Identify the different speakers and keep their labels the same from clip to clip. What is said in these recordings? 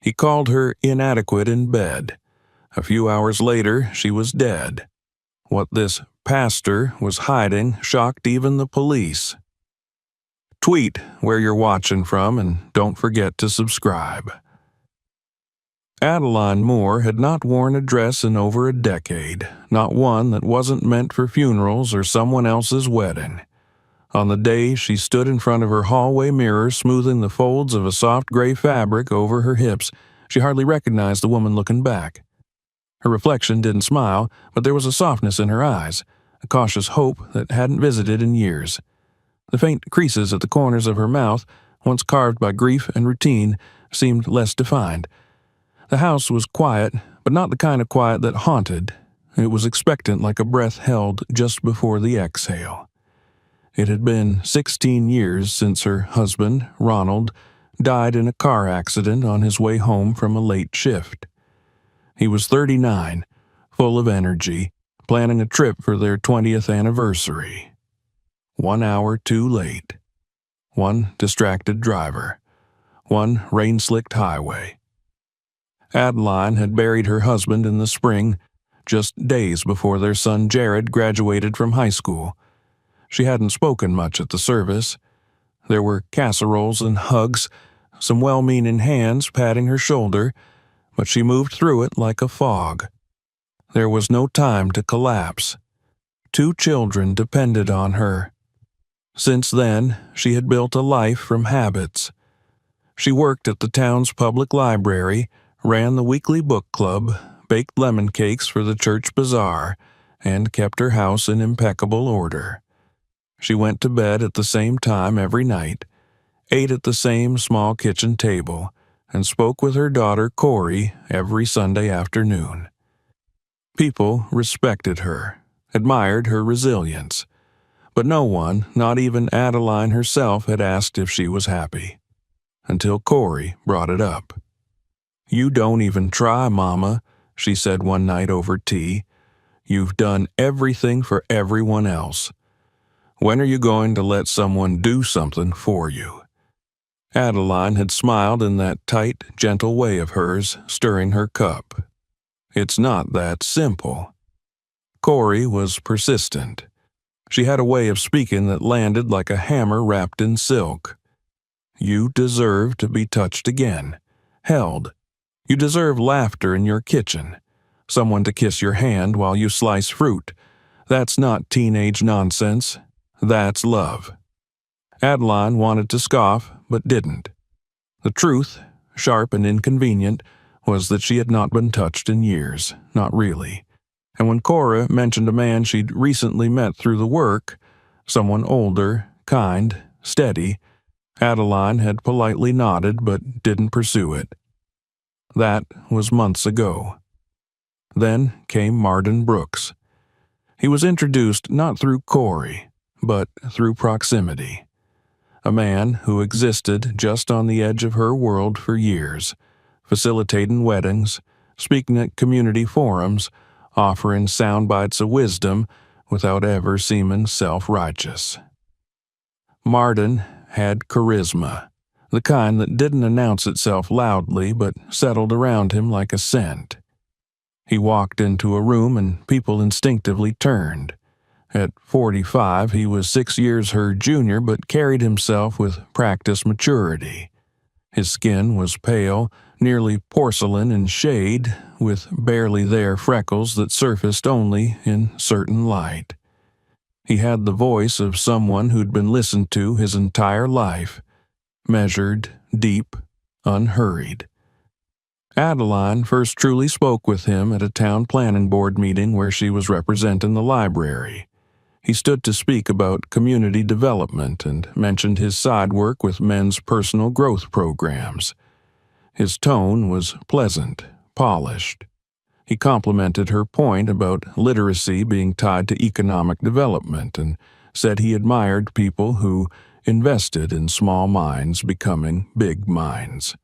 Speaker 1: He called her inadequate in bed. A few hours later, she was dead. What this pastor was hiding shocked even the police. Tweet where you're watching from and don't forget to subscribe. Adeline Moore had not worn a dress in over a decade, not one that wasn't meant for funerals or someone else's wedding. On the day she stood in front of her hallway mirror smoothing the folds of a soft gray fabric over her hips, she hardly recognized the woman looking back. Her reflection didn't smile, but there was a softness in her eyes, a cautious hope that hadn't visited in years. The faint creases at the corners of her mouth, once carved by grief and routine, seemed less defined. The house was quiet, but not the kind of quiet that haunted. It was expectant, like a breath held just before the exhale. It had been 16 years since her husband, Ronald, died in a car accident on his way home from a late shift. He was 39, full of energy, planning a trip for their 20th anniversary. 1 hour too late. One distracted driver. One rain-slicked highway. Adeline had buried her husband in the spring, just days before their son Jared graduated from high school. She hadn't spoken much at the service. There were casseroles and hugs, some well-meaning hands patting her shoulder, but she moved through it like a fog. There was no time to collapse. 2 children depended on her. Since then, she had built a life from habits. She worked at the town's public library, ran the weekly book club, baked lemon cakes for the church bazaar, and kept her house in impeccable order. She went to bed at the same time every night, ate at the same small kitchen table, and spoke with her daughter Corey every Sunday afternoon. People respected her, admired her resilience, but no one, not even Adeline herself, had asked if she was happy. Until Corey brought it up. "You don't even try, Mama," she said one night over tea. "You've done everything for everyone else. When are you going to let someone do something for you?" Adeline had smiled in that tight, gentle way of hers, stirring her cup. "It's not that simple." Corey was persistent. She had a way of speaking that landed like a hammer wrapped in silk. "You deserve to be touched again, held. You deserve laughter in your kitchen, someone to kiss your hand while you slice fruit. That's not teenage nonsense. That's love." Adeline wanted to scoff, but didn't. The truth, sharp and inconvenient, was that she had not been touched in years, not really. And when Cora mentioned a man she'd recently met through the work, someone older, kind, steady, Adeline had politely nodded but didn't pursue it. That was months ago. Then came Martin Brooks. He was introduced not through Corey, but through proximity. A man who existed just on the edge of her world for years, facilitating weddings, speaking at community forums, offering sound bites of wisdom without ever seeming self-righteous. Martin had charisma, the kind that didn't announce itself loudly but settled around him like a scent. He walked into a room and people instinctively turned. At 45, he was 6 years her junior but carried himself with practiced maturity. His skin was pale, nearly porcelain in shade, with barely there freckles that surfaced only in certain light. He had the voice of someone who'd been listened to his entire life, measured, deep, unhurried. Adeline first truly spoke with him at a town planning board meeting where she was representing the library. He stood to speak about community development and mentioned his side work with men's personal growth programs. His tone was pleasant, polished. He complimented her point about literacy being tied to economic development and said he admired people who invested in small minds becoming big minds.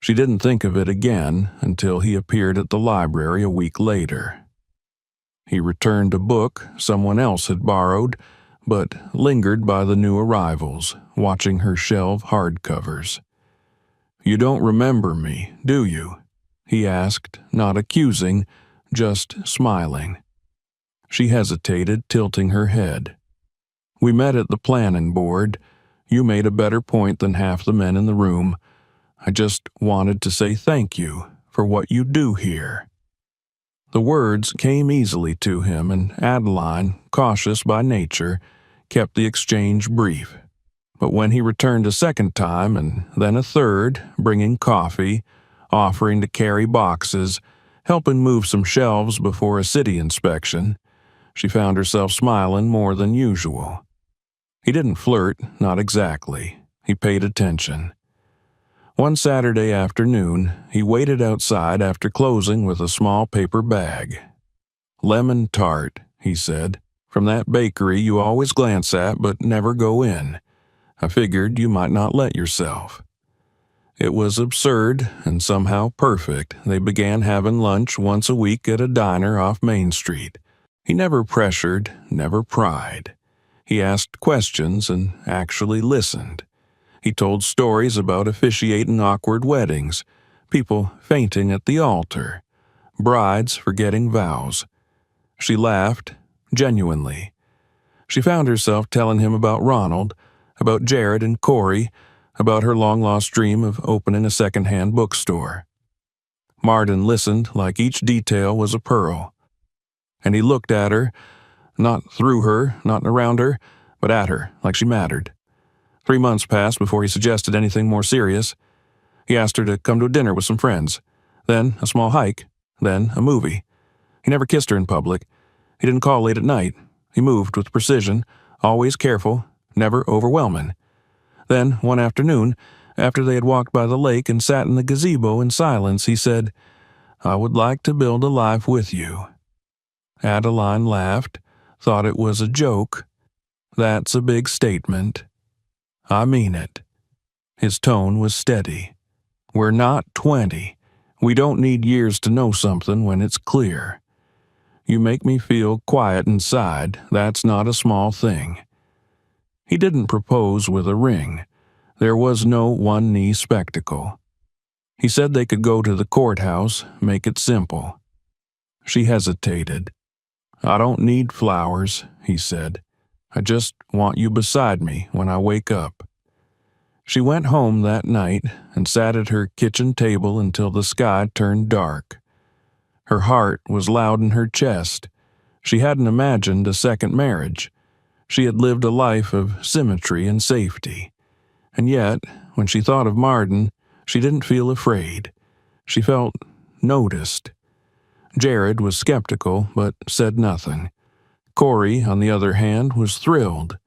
Speaker 1: She didn't think of it again until he appeared at the library a week later. He returned a book someone else had borrowed, but lingered by the new arrivals, watching her shelve hardcovers. You don't remember me, do you?" he asked, not accusing, just smiling. She hesitated, tilting her head. "We met at the planning board. You made a better point than half the men in the room. I just wanted to say thank you for what you do here." The words came easily to him, and Adeline, cautious by nature, kept the exchange brief. But when he returned a second time, and then a third, bringing coffee, offering to carry boxes, helping move some shelves before a city inspection, she found herself smiling more than usual. He didn't flirt, not exactly. He paid attention. One Saturday afternoon, he waited outside after closing with a small paper bag. "Lemon tart," he said, "from that bakery you always glance at but never go in. I figured you might not let yourself." It was absurd and somehow perfect. They began having lunch once a week at a diner off Main Street. He never pressured, never pried. He asked questions and actually listened. He told stories about officiating awkward weddings, people fainting at the altar, brides forgetting vows. She laughed, genuinely. She found herself telling him about Ronald, about Jared and Corey, about her long-lost dream of opening a second-hand bookstore. Martin listened like each detail was a pearl. And he looked at her, not through her, not around her, but at her, like she mattered. 3 months passed before he suggested anything more serious. He asked her to come to a dinner with some friends, then a small hike, then a movie. He never kissed her in public. He didn't call late at night. He moved with precision, always careful, never overwhelming. Then, one afternoon, after they had walked by the lake and sat in the gazebo in silence, he said, "I would like to build a life with you." Adeline laughed, thought it was a joke. "That's a big statement." "I mean it." His tone was steady. "We're not 20. We don't need years to know something when it's clear. You make me feel quiet inside. That's not a small thing." He didn't propose with a ring. There was no one-knee spectacle. He said they could go to the courthouse, make it simple. She hesitated. "I don't need flowers," he said. "I just want you beside me when I wake up." She went home that night and sat at her kitchen table until the sky turned dark. Her heart was loud in her chest. She hadn't imagined a second marriage. She had lived a life of symmetry and safety. And yet, when she thought of Martin, she didn't feel afraid. She felt noticed. Jared was skeptical, but said nothing. Corey, on the other hand, was thrilled.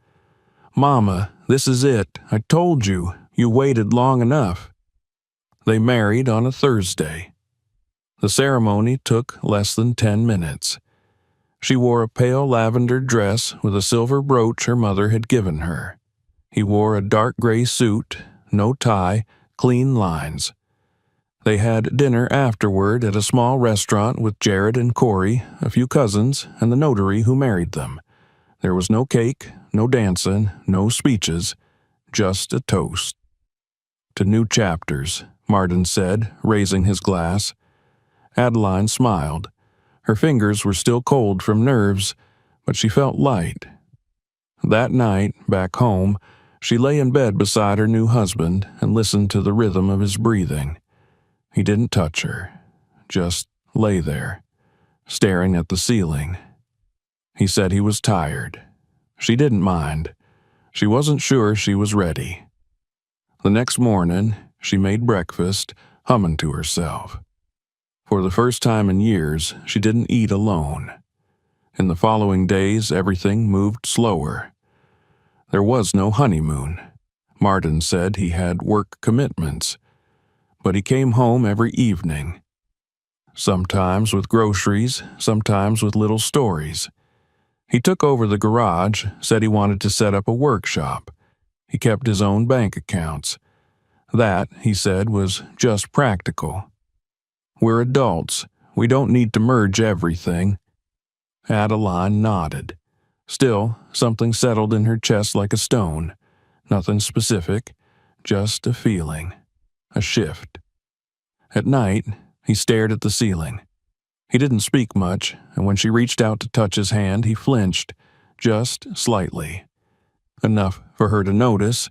Speaker 1: "Mama, this is it. I told you. You waited long enough." They married on a Thursday. The ceremony took less than 10 minutes. She wore a pale lavender dress with a silver brooch her mother had given her. He wore a dark gray suit, no tie, clean lines. They had dinner afterward at a small restaurant with Jared and Corey, a few cousins, and the notary who married them. There was no cake, no dancing, no speeches, just a toast. "To new chapters," Martin said, raising his glass. Adeline smiled. Her fingers were still cold from nerves, but she felt light. That night, back home, she lay in bed beside her new husband and listened to the rhythm of his breathing. He didn't touch her, just lay there, staring at the ceiling. He said he was tired. She didn't mind. She wasn't sure she was ready. The next morning, she made breakfast, humming to herself. For the first time in years, she didn't eat alone. In the following days, everything moved slower. There was no honeymoon. Martin said he had work commitments. But he came home every evening. Sometimes with groceries, sometimes with little stories. He took over the garage, said he wanted to set up a workshop. He kept his own bank accounts. That, he said, was just practical. "We're adults. We don't need to merge everything." Adeline nodded. Still, something settled in her chest like a stone. Nothing specific, just a feeling. a shift. At night, he stared at the ceiling. He didn't speak much, and when she reached out to touch his hand, he flinched, just slightly. Enough for her to notice,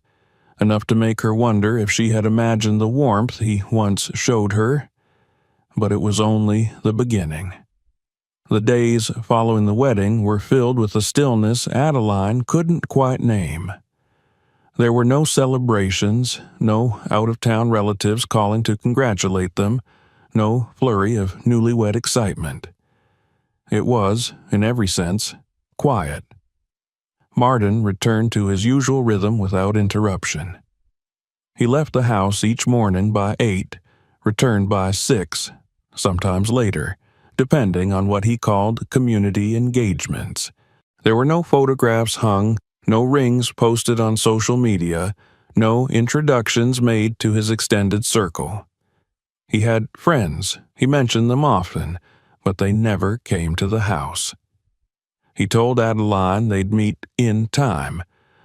Speaker 1: enough to make her wonder if she had imagined the warmth he once showed her. But it was only the beginning. The days following the wedding were filled with a stillness Adeline couldn't quite name. There were no celebrations, no out-of-town relatives calling to congratulate them, no flurry of newlywed excitement. It was, in every sense, quiet. Martin returned to his usual rhythm without interruption. He left the house each morning by 8, returned by 6, sometimes later, depending on what he called community engagements. There were no photographs hung, no rings posted on social media, no introductions made to his extended circle. He had friends, he mentioned them often, but they never came to the house. He told Adeline they'd meet in time,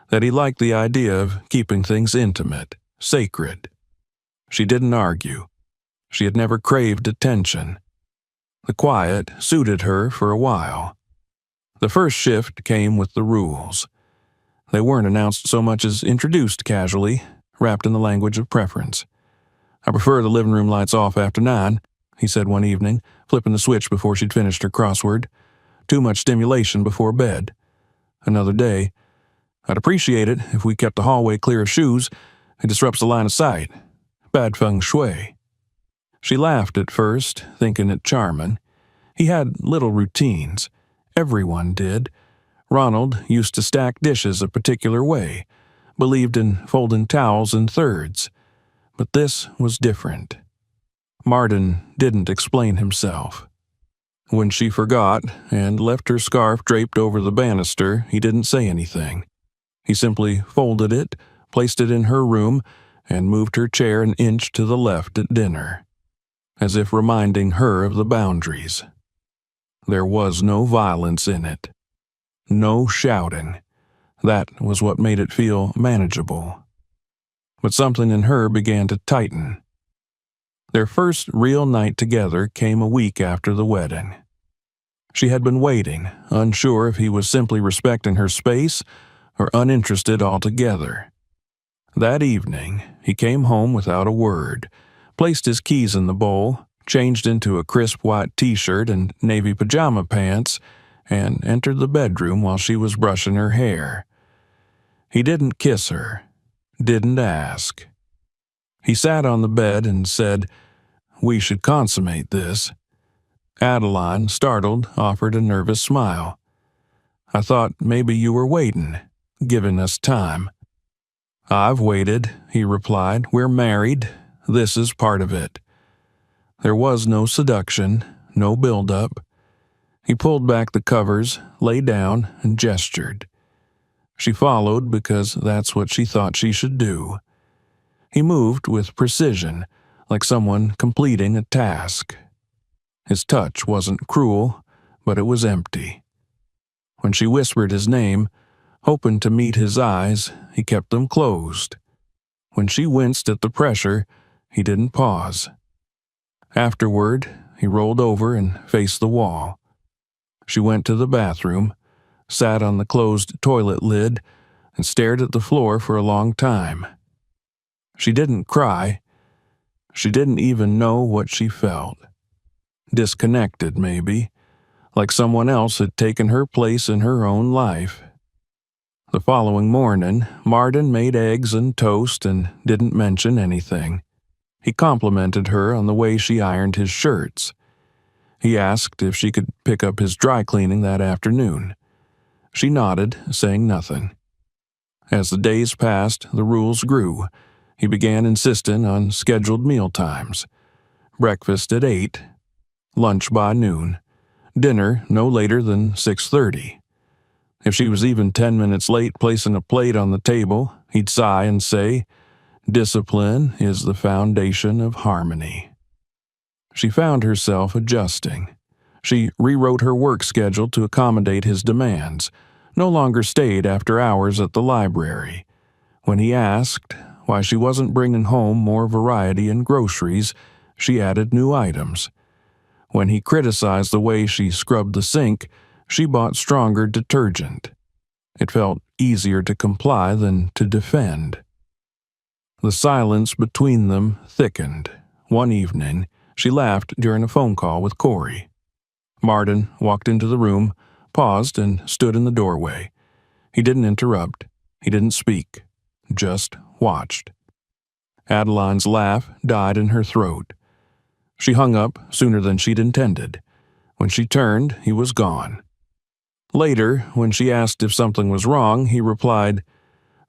Speaker 1: that he liked the idea of keeping things intimate, sacred. She didn't argue. She had never craved attention. The quiet suited her for a while. The first shift came with the rules. They weren't announced so much as introduced casually, wrapped in the language of preference. "I prefer the living room lights off after 9, he said one evening, flipping the switch before she'd finished her crossword. "Too much stimulation before bed." Another day, "I'd appreciate it if we kept the hallway clear of shoes. It disrupts the line of sight. Bad feng shui." She laughed at first, thinking it charming. He had little routines. Everyone did. Ronald used to stack dishes a particular way, believed in folding towels in thirds. But this was different. Martin didn't explain himself. When she forgot and left her scarf draped over the banister, he didn't say anything. He simply folded it, placed it in her room, and moved her chair an inch to the left at dinner, as if reminding her of the boundaries. There was no violence in it. No shouting. That was what made it feel manageable. But something in her began to tighten. Their first real night together came a week after the wedding. She had been waiting, unsure if he was simply respecting her space or uninterested altogether. That evening, he came home without a word, placed his keys in the bowl, changed into a crisp white t-shirt and navy pajama pants, and entered the bedroom while she was brushing her hair. He didn't kiss her, didn't ask. He sat on the bed and said, "We should consummate this." Adeline, startled, offered a nervous smile. "I thought maybe you were waiting, giving us time." "I've waited," he replied. "We're married. This is part of it." There was no seduction, no build-up. He pulled back the covers, lay down, and gestured. She followed because that's what she thought she should do. He moved with precision, like someone completing a task. His touch wasn't cruel, but it was empty. When she whispered his name, hoping to meet his eyes, he kept them closed. When she winced at the pressure, he didn't pause. Afterward, he rolled over and faced the wall. She went to the bathroom, sat on the closed toilet lid, and stared at the floor for a long time. She didn't cry. She didn't even know what she felt. Disconnected, maybe, like someone else had taken her place in her own life. The following morning, Martin made eggs and toast and didn't mention anything. He complimented her on the way she ironed his shirts. He asked if she could pick up his dry cleaning that afternoon. She nodded, saying nothing. As the days passed, the rules grew. He began insisting on scheduled meal times. Breakfast at 8, lunch by noon, dinner no later than 6:30. If she was even 10 minutes late placing a plate on the table, he'd sigh and say, "Discipline is the foundation of harmony." She found herself adjusting. She rewrote her work schedule to accommodate his demands, no longer stayed after hours at the library. When he asked, why she wasn't bringing home more variety in groceries, she added new items. When he criticized the way she scrubbed the sink, she bought stronger detergent. It felt easier to comply than to defend. The silence between them thickened. One evening, she laughed during a phone call with Corey. Martin walked into the room, paused, and stood in the doorway. He didn't interrupt. He didn't speak. Just watched. Adeline's laugh died in her throat. She hung up sooner than she'd intended. When she turned, he was gone. Later, when she asked if something was wrong, he replied,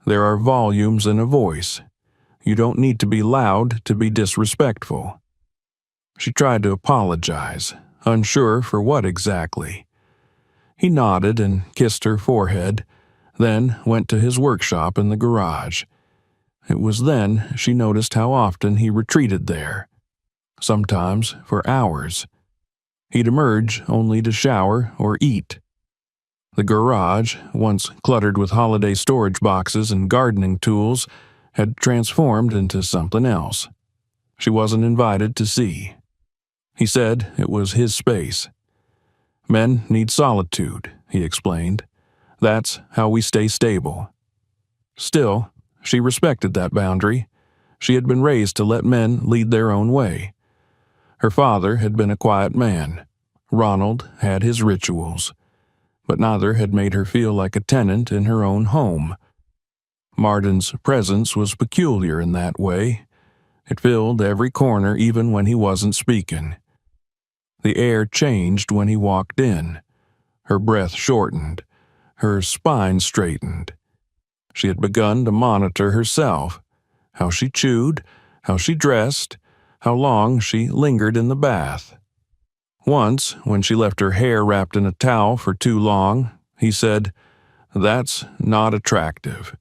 Speaker 1: "There are volumes in a voice. You don't need to be loud to be disrespectful." She tried to apologize, unsure for what exactly. He nodded and kissed her forehead, then went to his workshop in the garage. It was then she noticed how often he retreated there, sometimes for hours. He'd emerge only to shower or eat. The garage, once cluttered with holiday storage boxes and gardening tools, had transformed into something else. She wasn't invited to see. He said it was his space. "Men need solitude," he explained. "That's how we stay stable." Still, she respected that boundary. She had been raised to let men lead their own way. Her father had been a quiet man. Ronald had his rituals. But neither had made her feel like a tenant in her own home. Martin's presence was peculiar in that way. It filled every corner even when he wasn't speaking. The air changed when he walked in. Her breath shortened. Her spine straightened. She had begun to monitor herself, how she chewed, how she dressed, how long she lingered in the bath. Once, when she left her hair wrapped in a towel for too long, he said, "That's not attractive.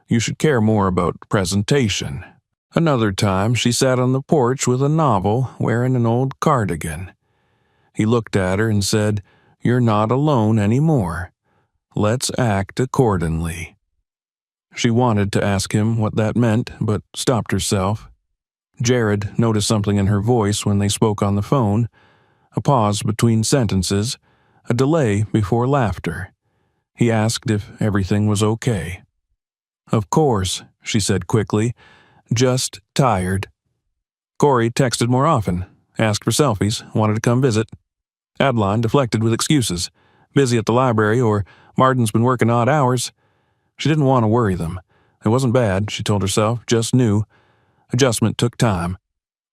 Speaker 1: You should care more about presentation." Another time, she sat on the porch with a novel, wearing an old cardigan. He looked at her and said, "You're not alone anymore. Let's act accordingly." She wanted to ask him what that meant, but stopped herself. Jared noticed something in her voice when they spoke on the phone, a pause between sentences, a delay before laughter. He asked if everything was okay. "Of course," she said quickly, "just tired." Corey texted more often, asked for selfies, wanted to come visit. Adeline deflected with excuses, busy at the library or Martin's been working odd hours. She didn't want to worry them. It wasn't bad, she told herself, just new. Adjustment took time.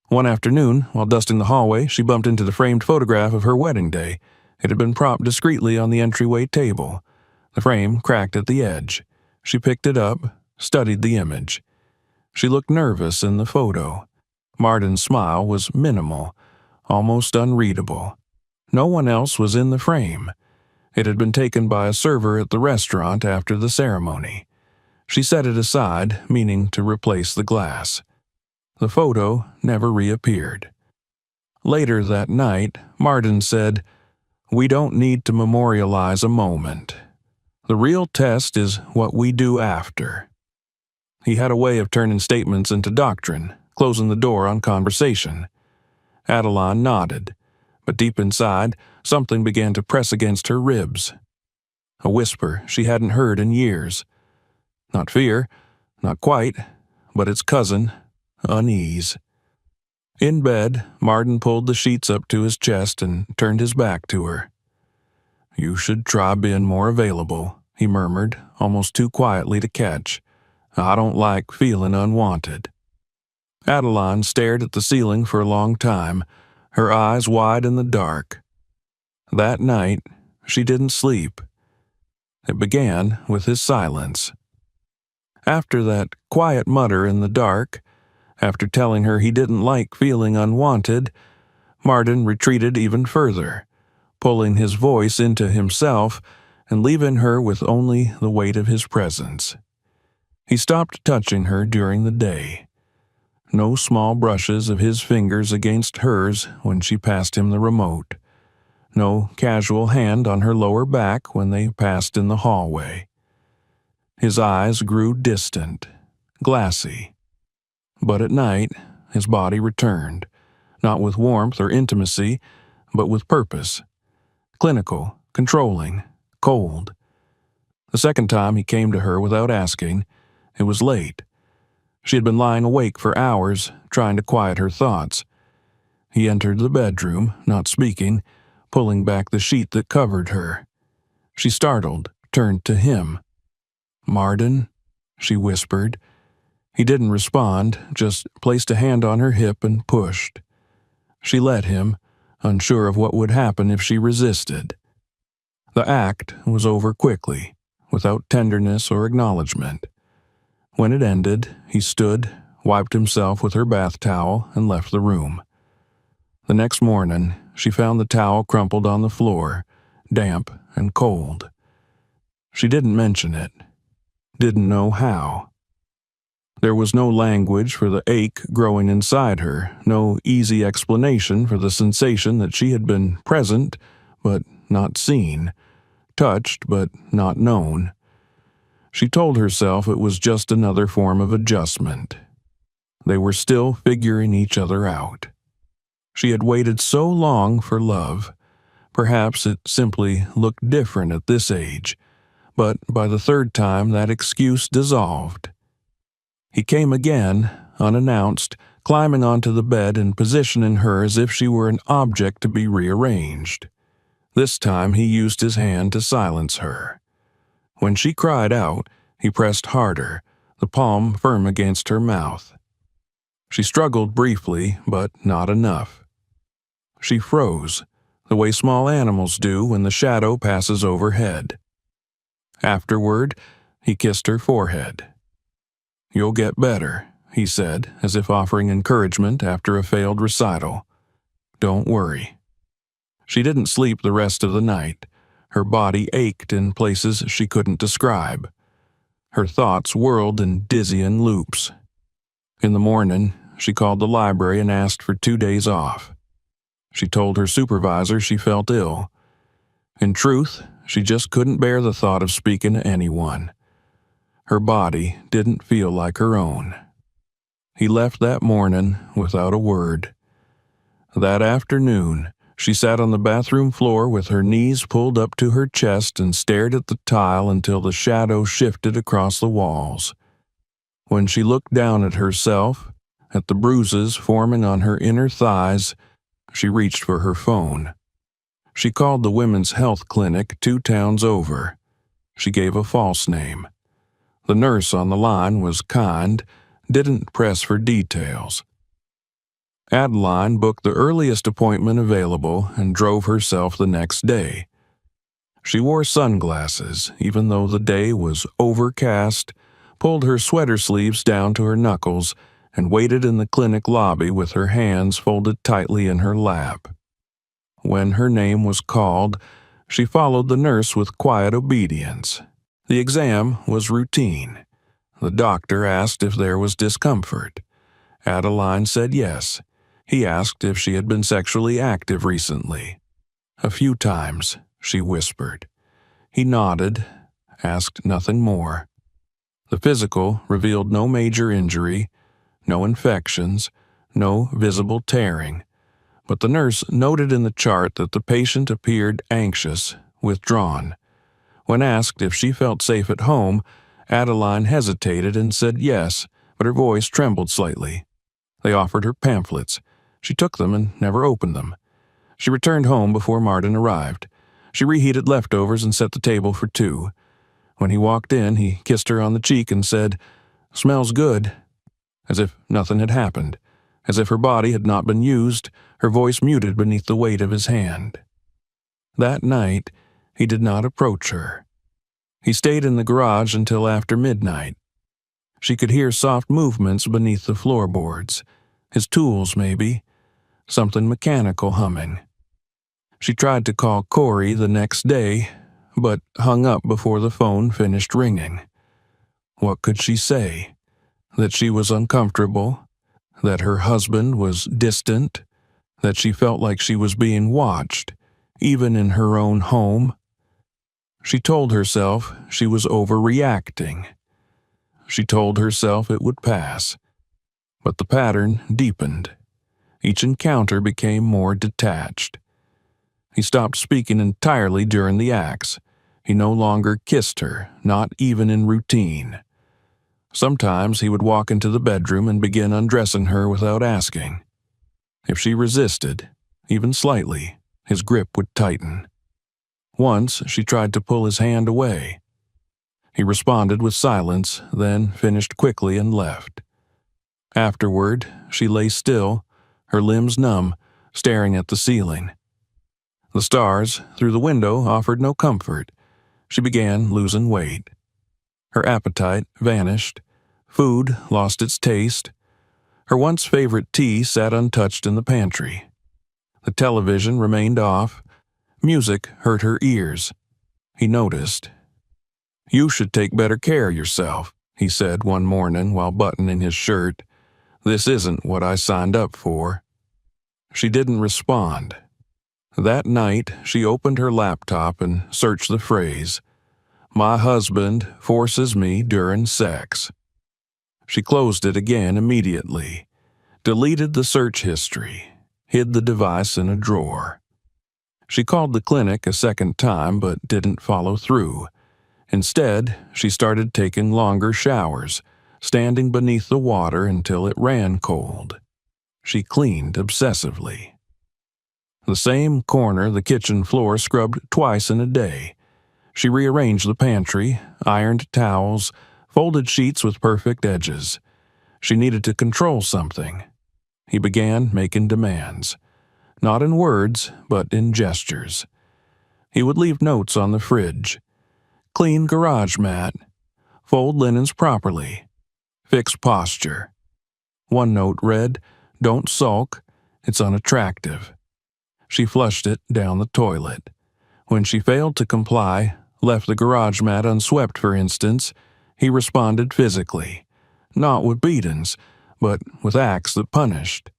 Speaker 1: One afternoon, while dusting the hallway, she bumped into the framed photograph of her wedding day. It had been propped discreetly on the entryway table. The frame cracked at the edge. She picked it up, studied the image. She looked nervous in the photo. Martin's smile was minimal, almost unreadable. No one else was in the frame. It had been taken by a server at the restaurant after the ceremony. She set it aside, meaning to replace the glass. The photo never reappeared. Later that night, Martin said, "We don't need to memorialize a moment. The real test is what we do after." He had a way of turning statements into doctrine, closing the door on conversation. Adeline nodded, but deep inside, something began to press against her ribs. A whisper she hadn't heard in years. Not fear, not quite, but its cousin, unease. In bed, Martin pulled the sheets up to his chest and turned his back to her. "You should try being more available," he murmured, almost too quietly to catch. "I don't like feeling unwanted." Adeline stared at the ceiling for a long time, her eyes wide in the dark. That night, she didn't sleep. It began with his silence. After that quiet mutter in the dark, after telling her he didn't like feeling unwanted, Martin retreated even further, pulling his voice into himself and leaving her with only the weight of his presence. He stopped touching her during the day. No small brushes of his fingers against hers when she passed him the remote. No casual hand on her lower back when they passed in the hallway. His eyes grew distant, glassy. But at night, his body returned, not with warmth or intimacy, but with purpose. Clinical, controlling, cold. The second time he came to her without asking, it was late. She had been lying awake for hours, trying to quiet her thoughts. He entered the bedroom, not speaking, pulling back the sheet that covered her. She startled, turned to him. "Martin?" she whispered. He didn't respond, just placed a hand on her hip and pushed. She let him, unsure of what would happen if she resisted. The act was over quickly, without tenderness or acknowledgement. When it ended, he stood, wiped himself with her bath towel, and left the room. The next morning, she found the towel crumpled on the floor, damp and cold. She didn't mention it, didn't know how. There was no language for the ache growing inside her, no easy explanation for the sensation that she had been present but not seen, touched but not known. She told herself it was just another form of adjustment. They were still figuring each other out. She had waited so long for love. Perhaps it simply looked different at this age, but by the third time that excuse dissolved. He came again, unannounced, climbing onto the bed and positioning her as if she were an object to be rearranged. This time he used his hand to silence her. When she cried out, he pressed harder, the palm firm against her mouth. She struggled briefly, but not enough. She froze, the way small animals do when the shadow passes overhead. Afterward, he kissed her forehead. "You'll get better," he said, as if offering encouragement after a failed recital. "Don't worry." She didn't sleep the rest of the night. Her body ached in places she couldn't describe. Her thoughts whirled in dizzying loops. In the morning, she called the library and asked for 2 days off. She told her supervisor she felt ill. In truth, she just couldn't bear the thought of speaking to anyone. Her body didn't feel like her own. He left that morning without a word. That afternoon, she sat on the bathroom floor with her knees pulled up to her chest and stared at the tile until the shadow shifted across the walls. When she looked down at herself, at the bruises forming on her inner thighs, she reached for her phone. She called the women's health clinic 2 towns over. She gave a false name. The nurse on the line was kind, didn't press for details. Adeline booked the earliest appointment available and drove herself the next day. She wore sunglasses, even though the day was overcast, pulled her sweater sleeves down to her knuckles, and waited in the clinic lobby with her hands folded tightly in her lap. When her name was called, she followed the nurse with quiet obedience. The exam was routine. The doctor asked if there was discomfort. Adeline said yes. He asked if she had been sexually active recently. "A few times," she whispered. He nodded, asked nothing more. The physical revealed no major injury, no infections, no visible tearing, but the nurse noted in the chart that the patient appeared anxious, withdrawn. When asked if she felt safe at home, Adeline hesitated and said yes, but her voice trembled slightly. They offered her pamphlets. She took them and never opened them. She returned home before Martin arrived. She reheated leftovers and set the table for 2. When he walked in, he kissed her on the cheek and said, "Smells good," as if nothing had happened, as if her body had not been used, her voice muted beneath the weight of his hand. That night, he did not approach her. He stayed in the garage until after midnight. She could hear soft movements beneath the floorboards, his tools maybe, something mechanical humming. She tried to call Corey the next day, but hung up before the phone finished ringing. What could she say? That she was uncomfortable? That her husband was distant? That she felt like she was being watched, even in her own home? She told herself she was overreacting. She told herself it would pass. But the pattern deepened. Each encounter became more detached. He stopped speaking entirely during the acts. He no longer kissed her, not even in routine. Sometimes he would walk into the bedroom and begin undressing her without asking. If she resisted, even slightly, his grip would tighten. Once she tried to pull his hand away. He responded with silence, then finished quickly and left. Afterward, she lay still, her limbs numb, staring at the ceiling. The stars, through the window, offered no comfort. She began losing weight. Her appetite vanished. Food lost its taste. Her once favorite tea sat untouched in the pantry. The television remained off. Music hurt her ears. He noticed. "You should take better care of yourself," he said one morning while buttoning his shirt. "This isn't what I signed up for." She didn't respond. That night, she opened her laptop and searched the phrase, "My husband forces me during sex." She closed it again immediately, deleted the search history, hid the device in a drawer. She called the clinic a second time but didn't follow through. Instead, she started taking longer showers, standing beneath the water until it ran cold. She cleaned obsessively. The same corner the kitchen floor scrubbed twice in a day. She rearranged the pantry, ironed towels, folded sheets with perfect edges. She needed to control something. He began making demands. Not in words, but in gestures. He would leave notes on the fridge. Clean garage mat. Fold linens properly. Fix posture. One note read, "Don't sulk. It's unattractive." She flushed it down the toilet. When she failed to comply, left the garage mat unswept for instance, he responded physically. Not with beatings, but with acts that punished.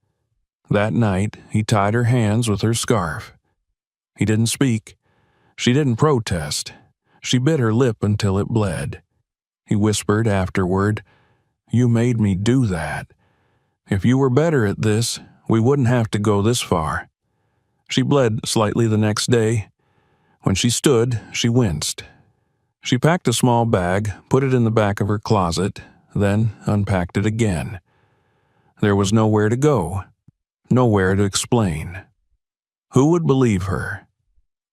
Speaker 1: That night, he tied her hands with her scarf. He didn't speak. She didn't protest. She bit her lip until it bled. He whispered afterward, "You made me do that. If you were better at this, we wouldn't have to go this far." She bled slightly the next day. When she stood, she winced. She packed a small bag, put it in the back of her closet, then unpacked it again. There was nowhere to go, nowhere to explain. Who would believe her?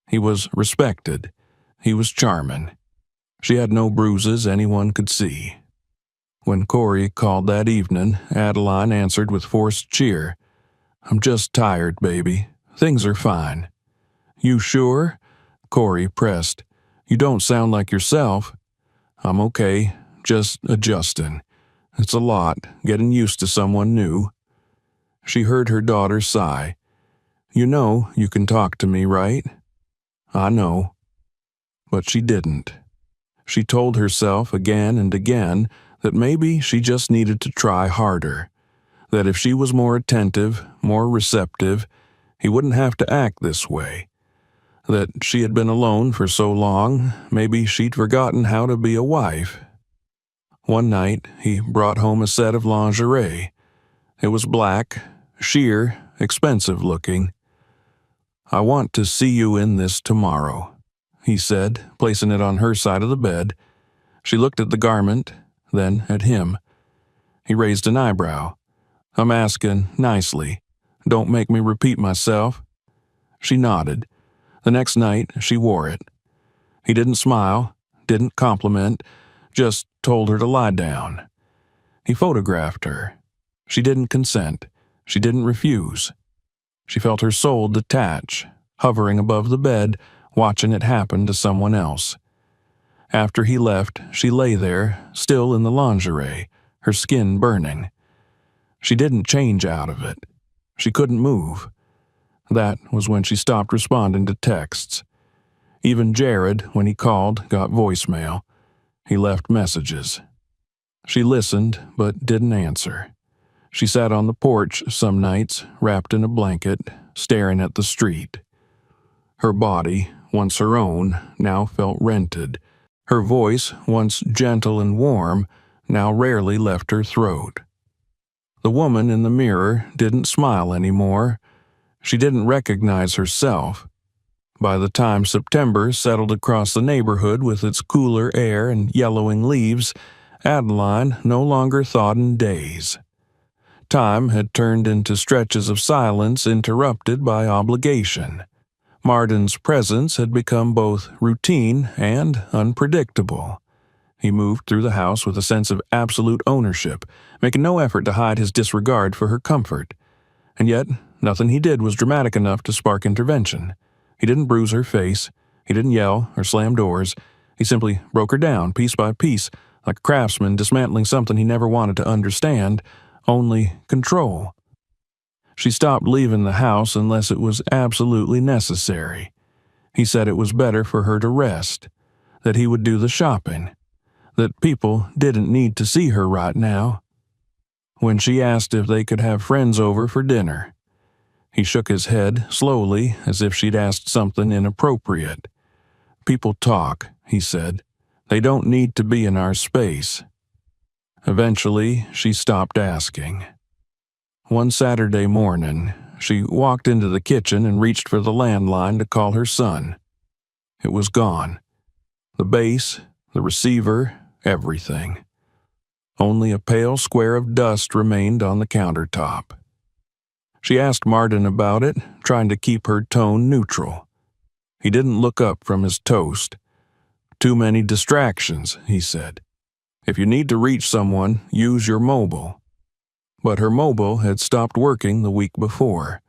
Speaker 1: He was respected. He was charming. She had no bruises anyone could see. When Corey called that evening, Adeline answered with forced cheer. "I'm just tired, baby. Things are fine." "You sure?" Corey pressed. "You don't sound like yourself." "I'm okay, just adjusting. It's a lot, getting used to someone new." She heard her daughter sigh. "You know you can talk to me, right?" "I know." But she didn't. She told herself again and again that maybe she just needed to try harder, that if she was more attentive, more receptive, he wouldn't have to act this way, that she had been alone for so long, maybe she'd forgotten how to be a wife. One night, he brought home a set of lingerie. It was black, sheer, expensive looking. "I want to see you in this tomorrow," he said, placing it on her side of the bed. She looked at the garment, then at him. He raised an eyebrow. "I'm asking nicely. Don't make me repeat myself." She nodded. The next night, she wore it. He didn't smile, didn't compliment, just told her to lie down. He photographed her. She didn't consent. She didn't refuse. She felt her soul detach, hovering above the bed, watching it happen to someone else. After he left, she lay there, still in the lingerie, her skin burning. She didn't change out of it. She couldn't move. That was when she stopped responding to texts. Even Jared, when he called, got voicemail. He left messages. She listened, but didn't answer. She sat on the porch some nights, wrapped in a blanket, staring at the street. Her body, once her own, now felt rented. Her voice, once gentle and warm, now rarely left her throat. The woman in the mirror didn't smile anymore. She didn't recognize herself. By the time September settled across the neighborhood with its cooler air and yellowing leaves, Adeline no longer thought in days. Time had turned into stretches of silence interrupted by obligation. Martin's presence had become both routine and unpredictable. He moved through the house with a sense of absolute ownership, making no effort to hide his disregard for her comfort. And yet, nothing he did was dramatic enough to spark intervention. He didn't bruise her face. He didn't yell or slam doors. He simply broke her down piece by piece, like a craftsman dismantling something he never wanted to understand, only control. She stopped leaving the house unless it was absolutely necessary. He said it was better for her to rest, that he would do the shopping, that people didn't need to see her right now. When she asked if they could have friends over for dinner, he shook his head slowly as if she'd asked something inappropriate. "People talk," he said. "They don't need to be in our space." Eventually, she stopped asking. One Saturday morning, she walked into the kitchen and reached for the landline to call her son. It was gone. The base, the receiver, everything. Only a pale square of dust remained on the countertop. She asked Martin about it, trying to keep her tone neutral. He didn't look up from his toast. "Too many distractions," he said. "If you need to reach someone, use your mobile." But her mobile had stopped working the week before.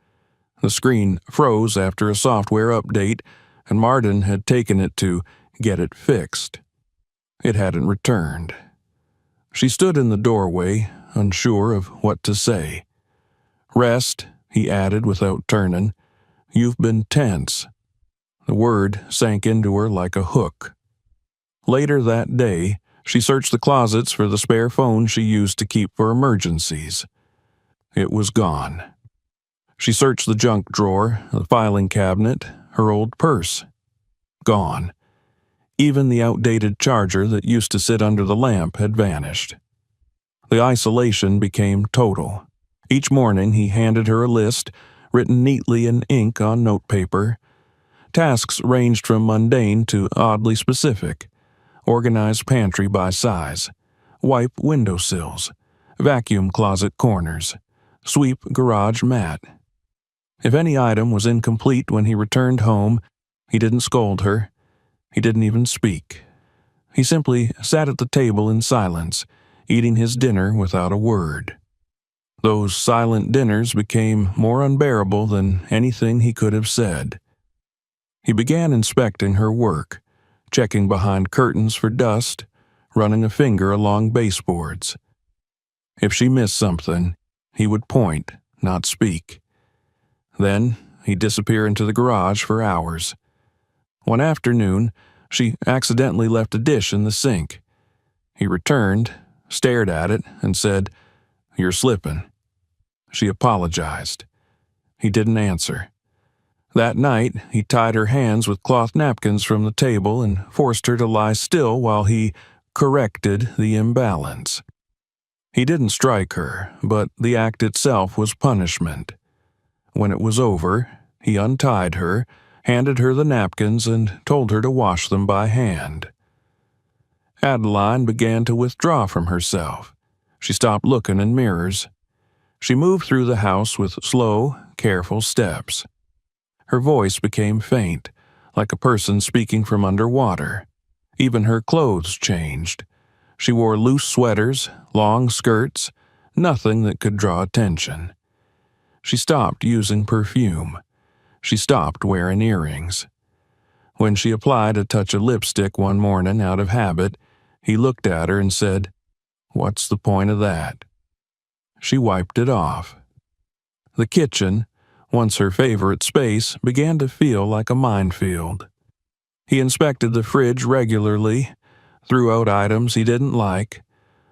Speaker 1: The screen froze after a software update, and Martin had taken it to get it fixed. It hadn't returned. She stood in the doorway, unsure of what to say. "Rest," he added without turning. "You've been tense." The word sank into her like a hook. Later that day, she searched the closets for the spare phone she used to keep for emergencies. It was gone. She searched the junk drawer, the filing cabinet, her old purse. Gone. Even the outdated charger that used to sit under the lamp had vanished. The isolation became total. Each morning he handed her a list, written neatly in ink on notepaper. Tasks ranged from mundane to oddly specific. Organize pantry by size. Wipe windowsills. Vacuum closet corners. Sweep garage mat. If any item was incomplete when he returned home, he didn't scold her. He didn't even speak. He simply sat at the table in silence, eating his dinner without a word. Those silent dinners became more unbearable than anything he could have said. He began inspecting her work, checking behind curtains for dust, running a finger along baseboards. If she missed something, he would point, not speak. Then he'd disappear into the garage for hours. One afternoon, she accidentally left a dish in the sink. He returned, stared at it, and said, "You're slipping." She apologized. He didn't answer. That night, he tied her hands with cloth napkins from the table and forced her to lie still while he corrected the imbalance. He didn't strike her, but the act itself was punishment. When it was over, he untied her, handed her the napkins, and told her to wash them by hand. Adeline began to withdraw from herself. She stopped looking in mirrors. She moved through the house with slow, careful steps. Her voice became faint, like a person speaking from underwater. Even her clothes changed. She wore loose sweaters, long skirts, nothing that could draw attention. She stopped using perfume. She stopped wearing earrings. When she applied a touch of lipstick one morning out of habit, he looked at her and said, "What's the point of that?" She wiped it off. The kitchen, once her favorite space, began to feel like a minefield. He inspected the fridge regularly, threw out items he didn't like,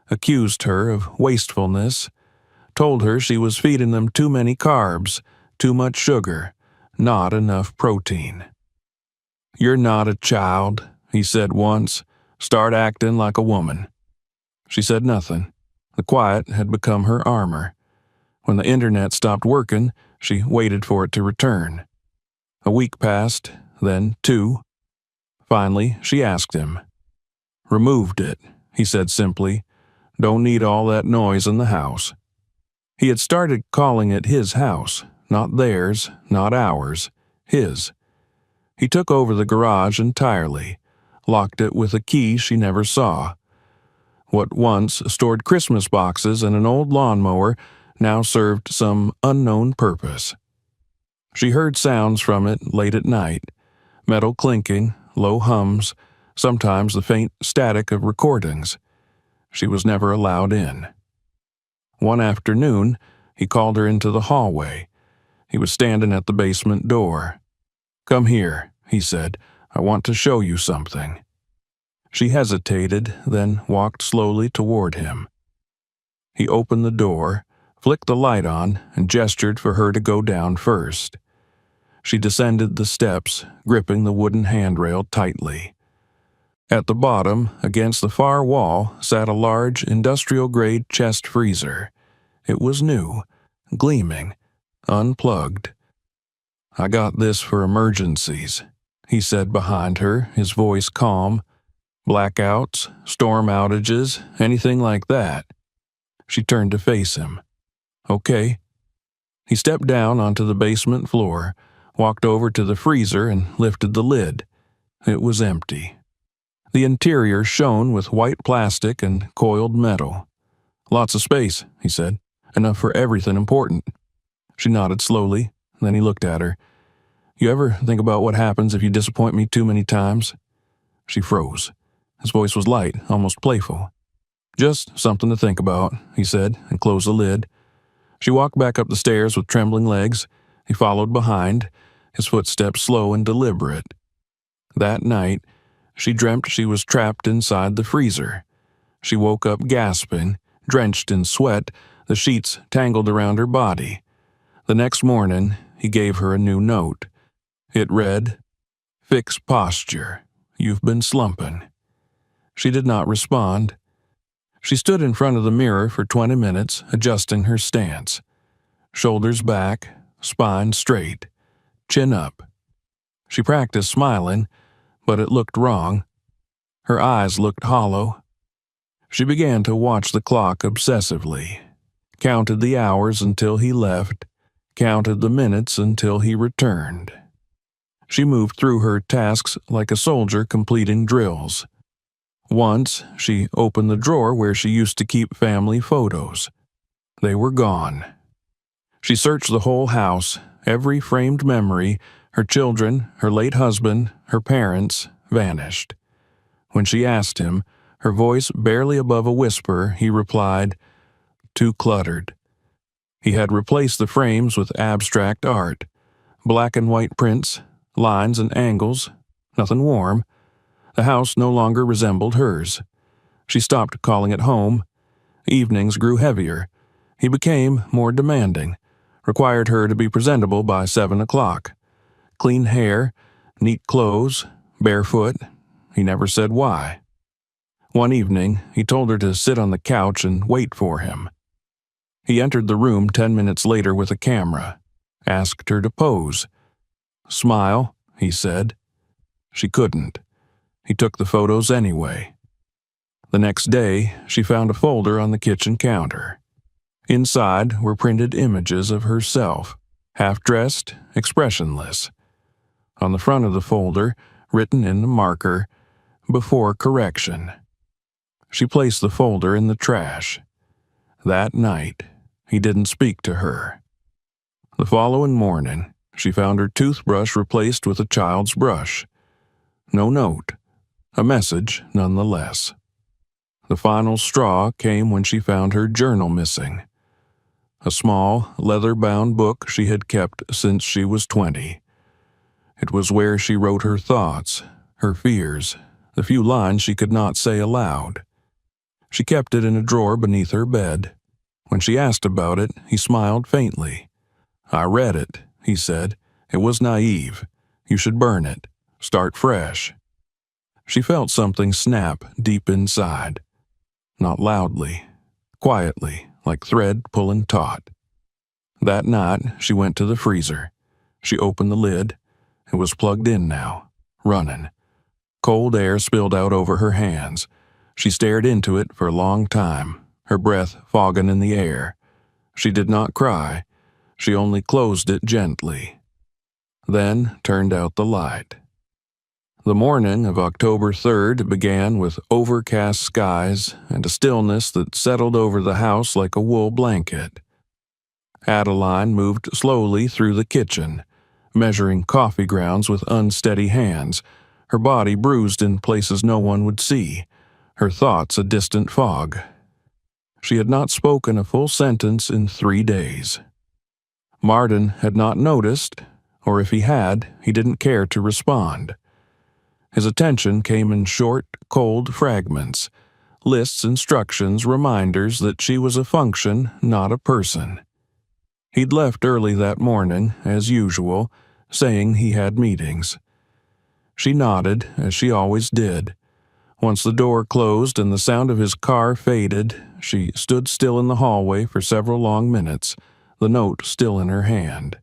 Speaker 1: accused her of wastefulness, told her she was feeding them too many carbs, too much sugar, not enough protein. "You're not a child," he said once. "Start acting like a woman." She said nothing. The quiet had become her armor. When the internet stopped working, she waited for it to return. A week passed, then 2. Finally, she asked him. "Removed it," he said simply. "Don't need all that noise in the house." He had started calling it his house, not theirs, not ours, his. He took over the garage entirely, locked it with a key she never saw. What once stored Christmas boxes and an old lawnmower now served some unknown purpose. She heard sounds from it late at night, metal clinking, low hums, sometimes the faint static of recordings. She was never allowed in. One afternoon, he called her into the hallway. He was standing at the basement door. "Come here," he said. "I want to show you something." She hesitated, then walked slowly toward him. He opened the door, flicked the light on, and gestured for her to go down first. She descended the steps, gripping the wooden handrail tightly. At the bottom, against the far wall, sat a large, industrial-grade chest freezer. It was new, gleaming, unplugged. "I got this for emergencies," he said behind her, his voice calm. "Blackouts, storm outages, anything like that." She turned to face him. "Okay." He stepped down onto the basement floor, walked over to the freezer and lifted the lid. It was empty. The interior shone with white plastic and coiled metal. "Lots of space," he said. "Enough for everything important." She nodded slowly, then he looked at her. "You ever think about what happens if you disappoint me too many times?" She froze. His voice was light, almost playful. "Just something to think about," he said, and closed the lid. She walked back up the stairs with trembling legs. He followed behind, his footsteps slow and deliberate. That night, she dreamt she was trapped inside the freezer. She woke up gasping, drenched in sweat, the sheets tangled around her body. The next morning, he gave her a new note. It read, "Fix posture. You've been slumping." She did not respond. She stood in front of the mirror for 20 minutes, adjusting her stance. Shoulders back, spine straight, chin up. She practiced smiling, but it looked wrong. Her eyes looked hollow. She began to watch the clock obsessively, counted the hours until he left, counted the minutes until he returned. She moved through her tasks like a soldier completing drills. Once, she opened the drawer where she used to keep family photos. They were gone. She searched the whole house, every framed memory, her children, her late husband, her parents, vanished. When she asked him, her voice barely above a whisper, he replied, "Too cluttered." He had replaced the frames with abstract art, black and white prints, lines and angles, nothing warm. The house no longer resembled hers. She stopped calling it home. Evenings grew heavier. He became more demanding, required her to be presentable by 7 o'clock. Clean hair, neat clothes, barefoot. He never said why. One evening, he told her to sit on the couch and wait for him. He entered the room 10 minutes later with a camera, asked her to pose. "Smile," he said. She couldn't. He took the photos anyway. The next day, she found a folder on the kitchen counter. Inside were printed images of herself, half-dressed, expressionless. On the front of the folder, written in the marker, "Before correction." She placed the folder in the trash. That night, he didn't speak to her. The following morning, she found her toothbrush replaced with a child's brush. No note. A message, nonetheless. The final straw came when she found her journal missing. A small, leather-bound book she had kept since she was 20. It was where she wrote her thoughts, her fears, the few lines she could not say aloud. She kept it in a drawer beneath her bed. When she asked about it, he smiled faintly. "I read it," he said. "It was naive. You should burn it. Start fresh." She felt something snap deep inside. Not loudly, quietly, like thread pulling taut. That night, she went to the freezer. She opened the lid. It was plugged in now, running. Cold air spilled out over her hands. She stared into it for a long time, her breath fogging in the air. She did not cry. She only closed it gently. Then turned out the light. The morning of October 3rd began with overcast skies and a stillness that settled over the house like a wool blanket. Adeline moved slowly through the kitchen, measuring coffee grounds with unsteady hands, her body bruised in places no one would see, her thoughts a distant fog. She had not spoken a full sentence in 3 days. Martin had not noticed, or if he had, he didn't care to respond. His attention came in short, cold fragments, lists, instructions, reminders that she was a function, not a person. He'd left early that morning, as usual, saying he had meetings. She nodded, as she always did. Once the door closed and the sound of his car faded, she stood still in the hallway for several long minutes, the note still in her hand.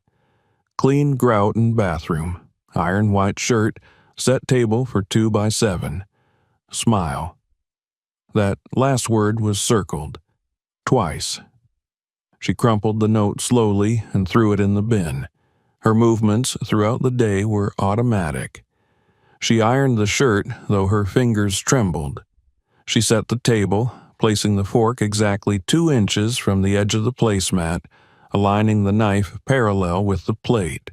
Speaker 1: Clean grout and bathroom, iron white shirt, set table for 2 by 7. Smile. That last word was circled. Twice. She crumpled the note slowly and threw it in the bin. Her movements throughout the day were automatic. She ironed the shirt, though her fingers trembled. She set the table, placing the fork exactly 2 inches from the edge of the placemat, aligning the knife parallel with the plate.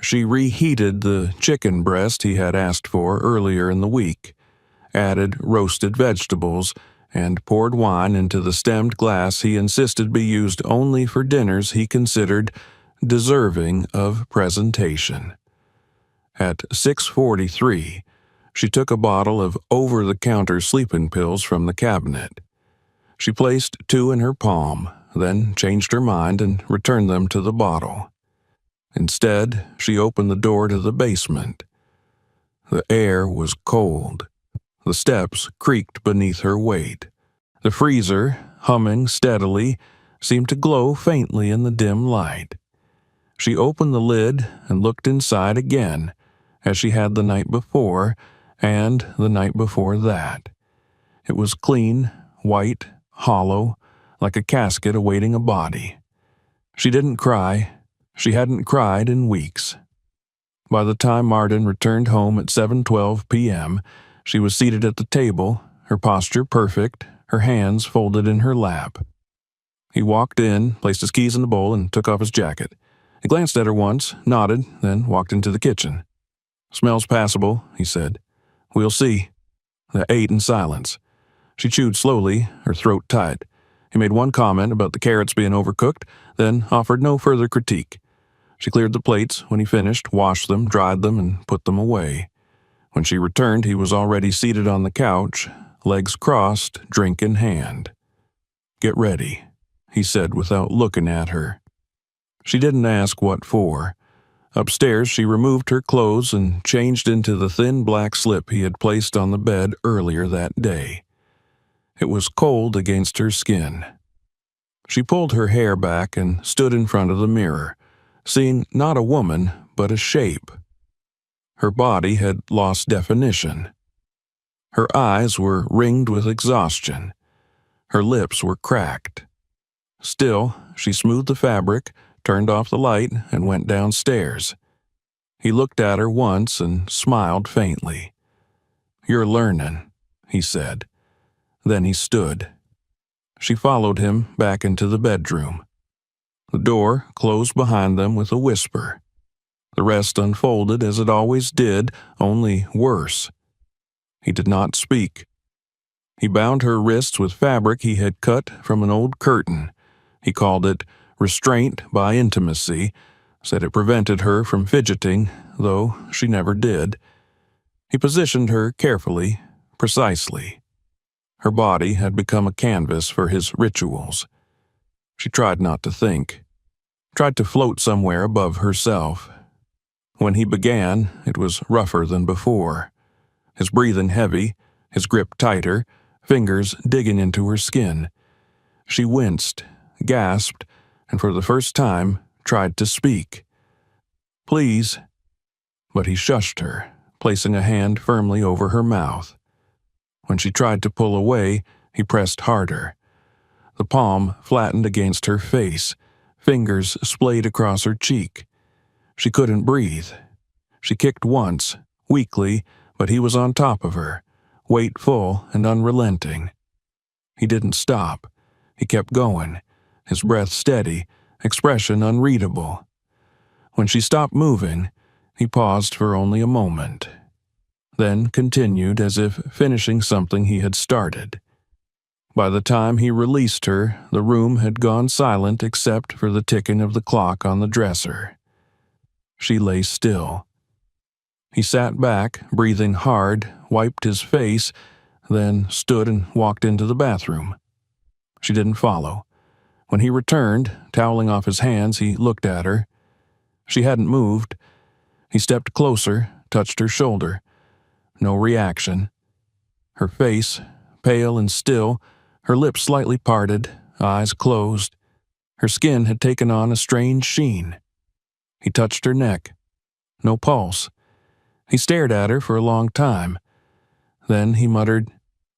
Speaker 1: She reheated the chicken breast he had asked for earlier in the week, added roasted vegetables, and poured wine into the stemmed glass he insisted be used only for dinners he considered deserving of presentation. At 6:43, she took a bottle of over-the-counter sleeping pills from the cabinet. She placed 2 in her palm, then changed her mind and returned them to the bottle. Instead, she opened the door to the basement. The air was cold. The steps creaked beneath her weight. The freezer, humming steadily, seemed to glow faintly in the dim light. She opened the lid and looked inside again, as she had the night before and the night before that. It was clean, white, hollow, like a casket awaiting a body. She didn't cry. She hadn't cried in weeks. By the time Martin returned home at 7:12 p.m., she was seated at the table, her posture perfect, her hands folded in her lap. He walked in, placed his keys in the bowl, and took off his jacket. He glanced at her once, nodded, then walked into the kitchen. "Smells passable," he said. "We'll see." They ate in silence. She chewed slowly, her throat tight. He made one comment about the carrots being overcooked, then offered no further critique. She cleared the plates when he finished, washed them, dried them, and put them away. When she returned, he was already seated on the couch, legs crossed, drink in hand. "Get ready," he said without looking at her. She didn't ask what for. Upstairs, she removed her clothes and changed into the thin black slip he had placed on the bed earlier that day. It was cold against her skin. She pulled her hair back and stood in front of the mirror, seeing not a woman, but a shape. Her body had lost definition. Her eyes were ringed with exhaustion. Her lips were cracked. Still, she smoothed the fabric, turned off the light, and went downstairs. He looked at her once and smiled faintly. "You're learning," he said. Then he stood. She followed him back into the bedroom. The door closed behind them with a whisper. The rest unfolded as it always did, only worse. He did not speak. He bound her wrists with fabric he had cut from an old curtain. He called it restraint by intimacy, said it prevented her from fidgeting, though she never did. He positioned her carefully, precisely. Her body had become a canvas for his rituals. She tried not to think, tried to float somewhere above herself. When he began, it was rougher than before. His breathing heavy, his grip tighter, fingers digging into her skin. She winced, gasped, and for the first time tried to speak. "Please," but he shushed her, placing a hand firmly over her mouth. When she tried to pull away, he pressed harder. The palm flattened against her face, fingers splayed across her cheek. She couldn't breathe. She kicked once, weakly, but he was on top of her, weight full and unrelenting. He didn't stop. He kept going, his breath steady, expression unreadable. When she stopped moving, he paused for only a moment, then continued as if finishing something he had started. By the time he released her, the room had gone silent except for the ticking of the clock on the dresser. She lay still. He sat back, breathing hard, wiped his face, then stood and walked into the bathroom. She didn't follow. When he returned, toweling off his hands, he looked at her. She hadn't moved. He stepped closer, touched her shoulder. No reaction. Her face, pale and still, her lips slightly parted, eyes closed. Her skin had taken on a strange sheen. He touched her neck. No pulse. He stared at her for a long time. Then he muttered,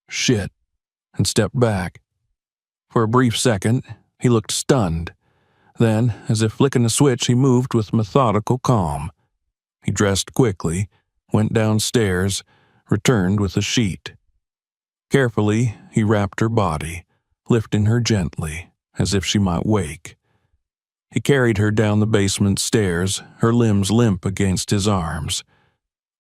Speaker 1: "Shit," and stepped back. For a brief second, he looked stunned. Then, as if flicking a switch, he moved with methodical calm. He dressed quickly, went downstairs, returned with a sheet. Carefully, he wrapped her body, lifting her gently, as if she might wake. He carried her down the basement stairs, her limbs limp against his arms.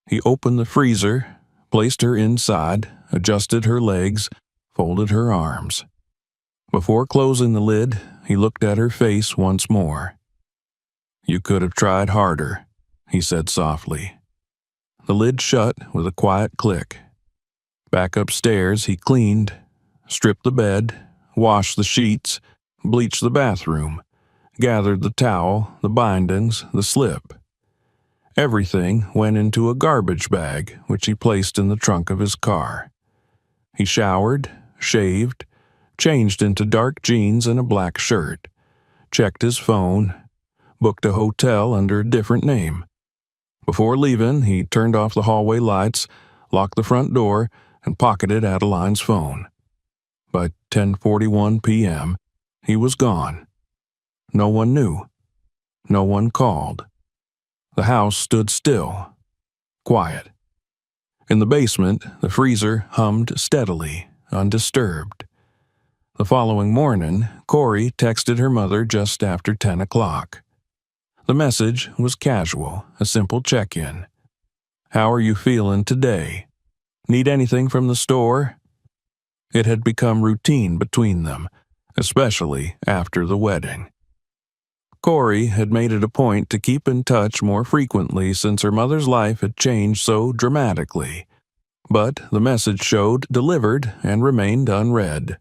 Speaker 1: He opened the freezer, placed her inside, adjusted her legs, folded her arms. Before closing the lid, he looked at her face once more. "You could have tried harder," he said softly. The lid shut with a quiet click. Back upstairs, he cleaned, stripped the bed, washed the sheets, bleached the bathroom, gathered the towel, the bindings, the slip. Everything went into a garbage bag, which he placed in the trunk of his car. He showered, shaved, changed into dark jeans and a black shirt, checked his phone, booked a hotel under a different name. Before leaving, he turned off the hallway lights, locked the front door, and pocketed Adeline's phone. By 10:41 p.m., he was gone. No one knew. No one called. The house stood still, quiet. In the basement, the freezer hummed steadily, undisturbed. The following morning, Corey texted her mother just after 10 o'clock. The message was casual, a simple check-in. "How are you feeling today? Need anything from the store?" It had become routine between them, especially after the wedding. Corey had made it a point to keep in touch more frequently since her mother's life had changed so dramatically. But the message showed delivered and remained unread.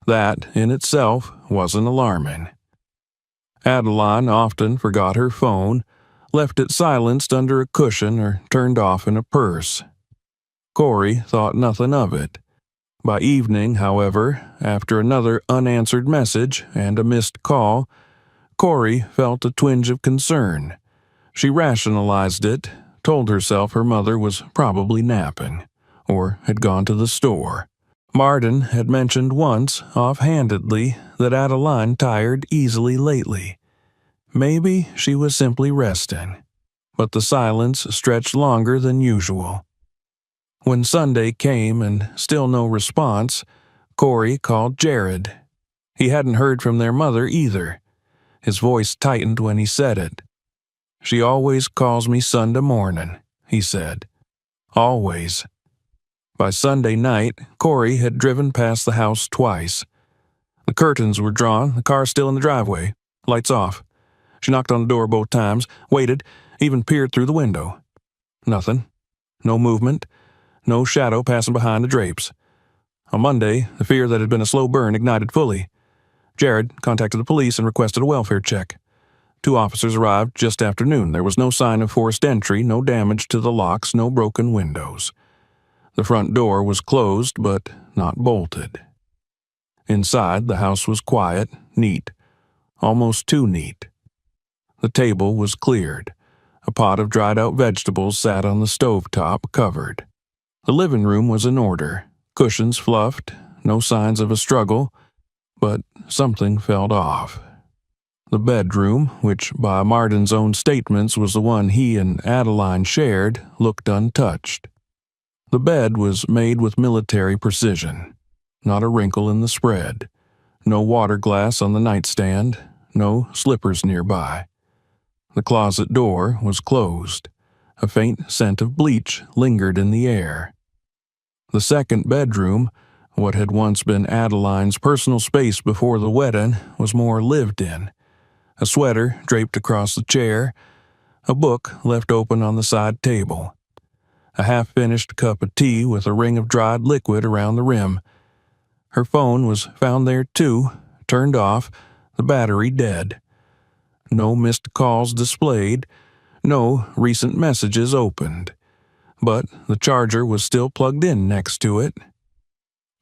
Speaker 1: That, in itself, wasn't alarming. Adeline often forgot her phone, left it silenced under a cushion or turned off in a purse. Corey thought nothing of it. By evening, however, after another unanswered message and a missed call, Corey felt a twinge of concern. She rationalized it, told herself her mother was probably napping, or had gone to the store. Martin had mentioned once, offhandedly, that Adeline tired easily lately. Maybe she was simply resting. But the silence stretched longer than usual. When Sunday came and still no response, Corey called Jared. He hadn't heard from their mother either. His voice tightened when he said it. "She always calls me Sunday morning," he said. "Always." By Sunday night, Corey had driven past the house twice. The curtains were drawn, the car still in the driveway, lights off. She knocked on the door both times, waited, even peered through the window. Nothing. No movement. No shadow passing behind the drapes. On Monday, the fear that had been a slow burn ignited fully. Jared contacted the police and requested a welfare check. 2 officers arrived just after noon. There was no sign of forced entry, no damage to the locks, no broken windows. The front door was closed, but not bolted. Inside, the house was quiet, neat. almost too neat. The table was cleared. A pot of dried-out vegetables sat on the stovetop, covered. The living room was in order, cushions fluffed, no signs of a struggle, but something felt off. The bedroom, which by Martin's own statements was the one he and Adeline shared, looked untouched. The bed was made with military precision. Not a wrinkle in the spread. No water glass on the nightstand. No slippers nearby. The closet door was closed. A faint scent of bleach lingered in the air. The second bedroom, what had once been Adeline's personal space before the wedding, was more lived in. A sweater draped across the chair, a book left open on the side table, a half-finished cup of tea with a ring of dried liquid around the rim. Her phone was found there too, turned off, the battery dead. No missed calls displayed, no recent messages opened, but the charger was still plugged in next to it.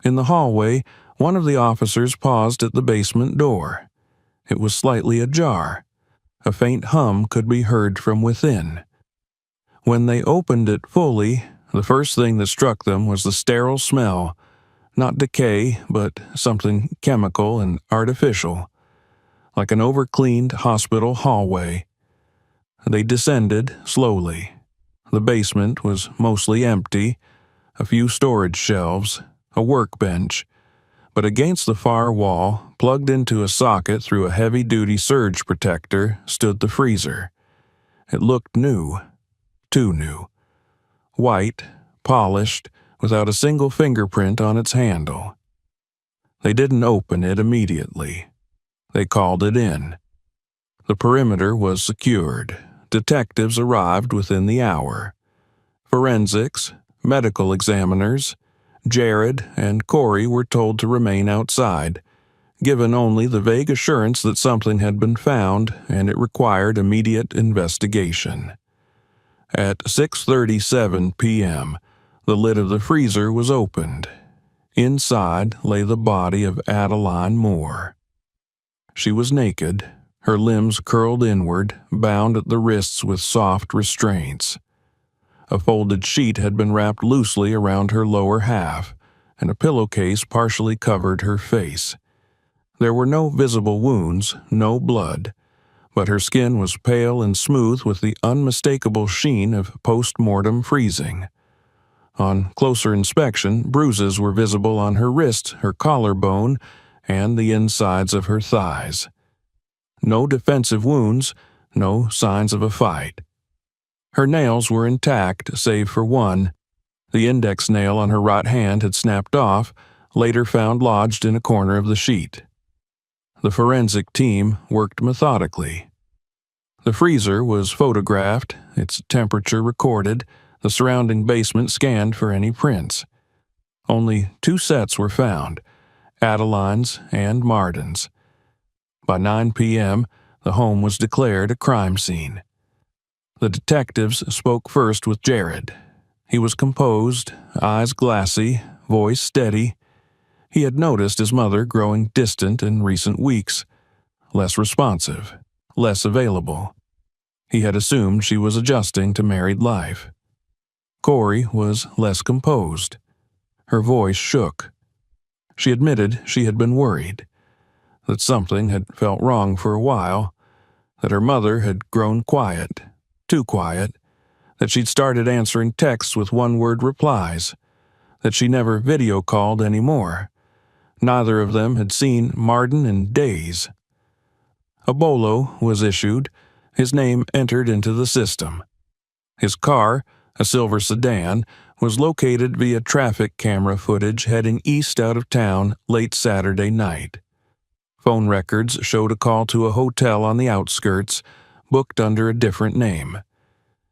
Speaker 1: In the hallway, one of the officers paused at the basement door. It was slightly ajar. A faint hum could be heard from within. When they opened it fully, the first thing that struck them was the sterile smell, not decay, but something chemical and artificial, like an overcleaned hospital hallway. They descended slowly. The basement was mostly empty, a few storage shelves, a workbench, but against the far wall, plugged into a socket through a heavy-duty surge protector, stood the freezer. It looked new, too new. White, polished, without a single fingerprint on its handle. They didn't open it immediately. They called it in. The perimeter was secured. Detectives arrived within the hour. Forensics, medical examiners, Jared and Corey were told to remain outside, given only the vague assurance that something had been found and it required immediate investigation. At 6:37 p.m., the lid of the freezer was opened. Inside lay the body of Adeline Moore. She was naked, her limbs curled inward, bound at the wrists with soft restraints. A folded sheet had been wrapped loosely around her lower half, and a pillowcase partially covered her face. There were no visible wounds, no blood, but her skin was pale and smooth with the unmistakable sheen of post-mortem freezing. On closer inspection, bruises were visible on her wrist, her collarbone, and the insides of her thighs. No defensive wounds, no signs of a fight. Her nails were intact, save for one. The index nail on her right hand had snapped off, later found lodged in a corner of the sheet. The forensic team worked methodically. The freezer was photographed, its temperature recorded, the surrounding basement scanned for any prints. Only 2 sets were found, Adeline's and Martin's. By 9 p.m., the home was declared a crime scene. The detectives spoke first with Jared. He was composed, eyes glassy, voice steady. He had noticed his mother growing distant in recent weeks, less responsive, less available. He had assumed she was adjusting to married life. Corey was less composed. Her voice shook. She admitted she had been worried, that something had felt wrong for a while, that her mother had grown quiet, too quiet, that she'd started answering texts with one-word replies, that she never video called anymore. Neither of them had seen Martin in days. A bolo was issued, his name entered into the system. His car, a silver sedan, was located via traffic camera footage heading east out of town late Saturday night. Phone records showed a call to a hotel on the outskirts, booked under a different name.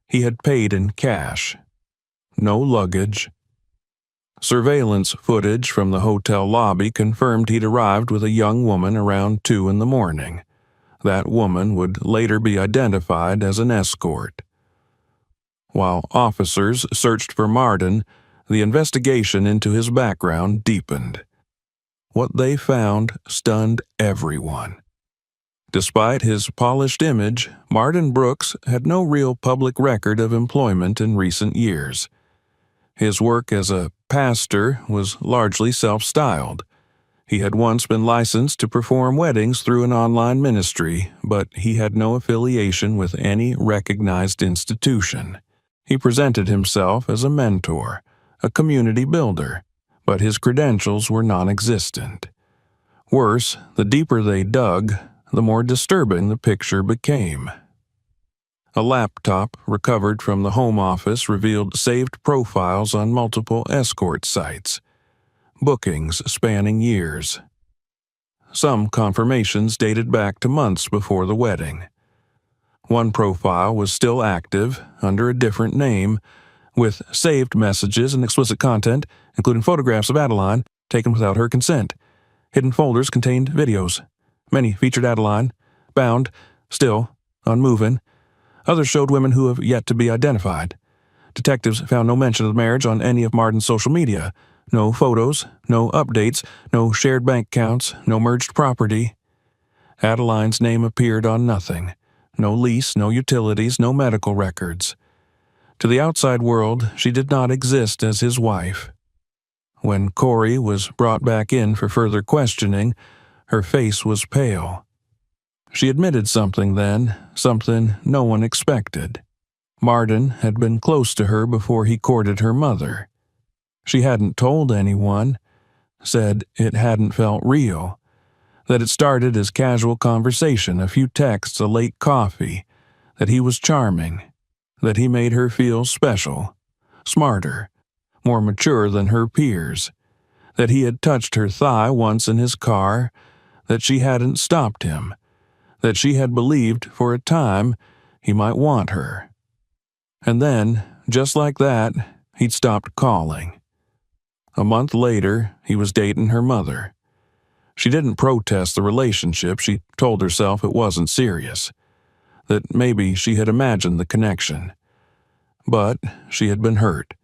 Speaker 1: He had paid in cash. No luggage. Surveillance footage from the hotel lobby confirmed he'd arrived with a young woman around 2 in the morning. That woman would later be identified as an escort. While officers searched for Martin, the investigation into his background deepened. What they found stunned everyone. Despite his polished image, Martin Brooks had no real public record of employment in recent years. His work as a pastor was largely self-styled. He had once been licensed to perform weddings through an online ministry, but he had no affiliation with any recognized institution. He presented himself as a mentor, a community builder, but his credentials were non-existent. Worse, the deeper they dug, the more disturbing the picture became. A laptop recovered from the Home Office revealed saved profiles on multiple escort sites, bookings spanning years. Some confirmations dated back to months before the wedding. One profile was still active, under a different name, with saved messages and explicit content, including photographs of Adeline taken without her consent. Hidden folders contained videos. Many featured Adeline, bound, still, unmoving. Others showed women who have yet to be identified. Detectives found no mention of the marriage on any of Martin's social media. No photos, no updates, no shared bank accounts, no merged property. Adeline's name appeared on nothing. No lease, no utilities, no medical records. To the outside world, she did not exist as his wife. When Corey was brought back in for further questioning, her face was pale. She admitted something then, something no one expected. Martin had been close to her before he courted her mother. She hadn't told anyone, said it hadn't felt real, that it started as casual conversation, a few texts, a late coffee, that he was charming, that he made her feel special, smarter, more mature than her peers, that he had touched her thigh once in his car, that she hadn't stopped him, that she had believed for a time he might want her. And then, just like that, he'd stopped calling. A month later, he was dating her mother. She didn't protest the relationship. She told herself it wasn't serious, that maybe she had imagined the connection. But she had been hurt.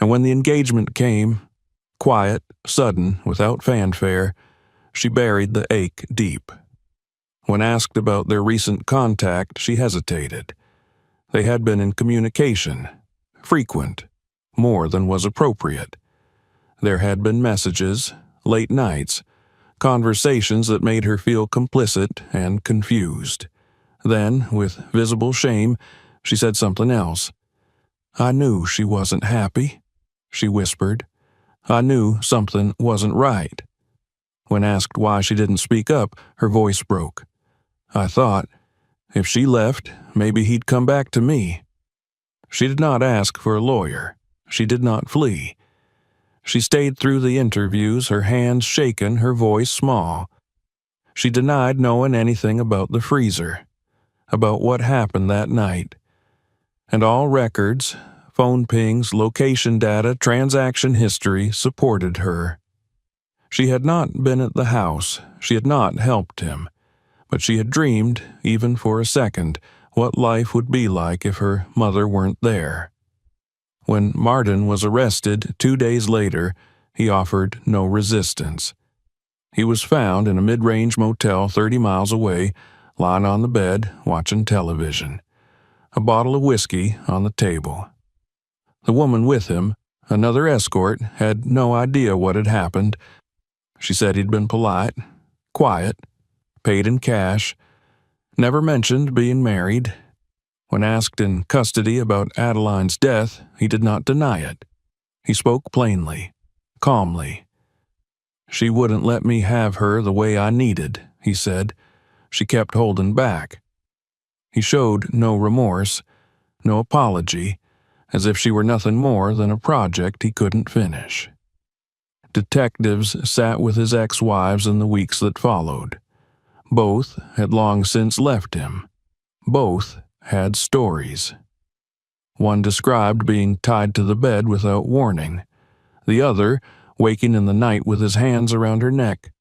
Speaker 1: And when the engagement came, quiet, sudden, without fanfare, she buried the ache deep. When asked about their recent contact, she hesitated. They had been in communication, frequent, more than was appropriate. There had been messages, late nights, conversations that made her feel complicit and confused. Then, with visible shame, she said something else. "I knew she wasn't happy," she whispered. "I knew something wasn't right." When asked why she didn't speak up, her voice broke. "I thought, if she left, maybe he'd come back to me." She did not ask for a lawyer. She did not flee. She stayed through the interviews, her hands shaken, her voice small. She denied knowing anything about the freezer, about what happened that night. And all records, phone pings, location data, transaction history supported her. She had not been at the house. She had not helped him. But she had dreamed, even for a second, what life would be like if her mother weren't there. When Martin was arrested 2 days later, he offered no resistance. He was found in a mid-range motel 30 miles away, lying on the bed, watching television. A bottle of whiskey on the table. The woman with him, another escort, had no idea what had happened. She said he'd been polite, quiet, paid in cash, never mentioned being married. When asked in custody about Adeline's death, he did not deny it. He spoke plainly, calmly. "She wouldn't let me have her the way I needed," he said. "She kept holding back." He showed no remorse, no apology, as if she were nothing more than a project he couldn't finish. Detectives sat with his ex-wives in the weeks that followed. Both had long since left him. Both had stories. One described being tied to the bed without warning. The other, waking in the night with his hands around her neck.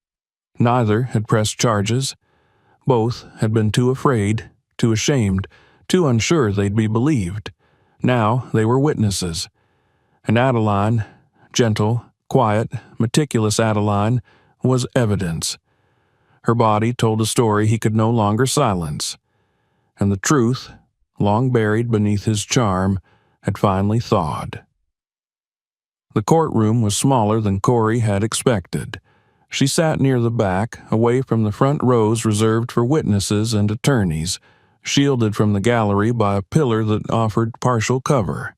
Speaker 1: Neither had pressed charges. Both had been too afraid, too ashamed, too unsure they'd be believed. Now they were witnesses. And Adeline, gentle, quiet, meticulous Adeline, was evidence. Her body told a story he could no longer silence, and the truth, long buried beneath his charm, had finally thawed. The courtroom was smaller than Corey had expected. She sat near the back, away from the front rows reserved for witnesses and attorneys, shielded from the gallery by a pillar that offered partial cover.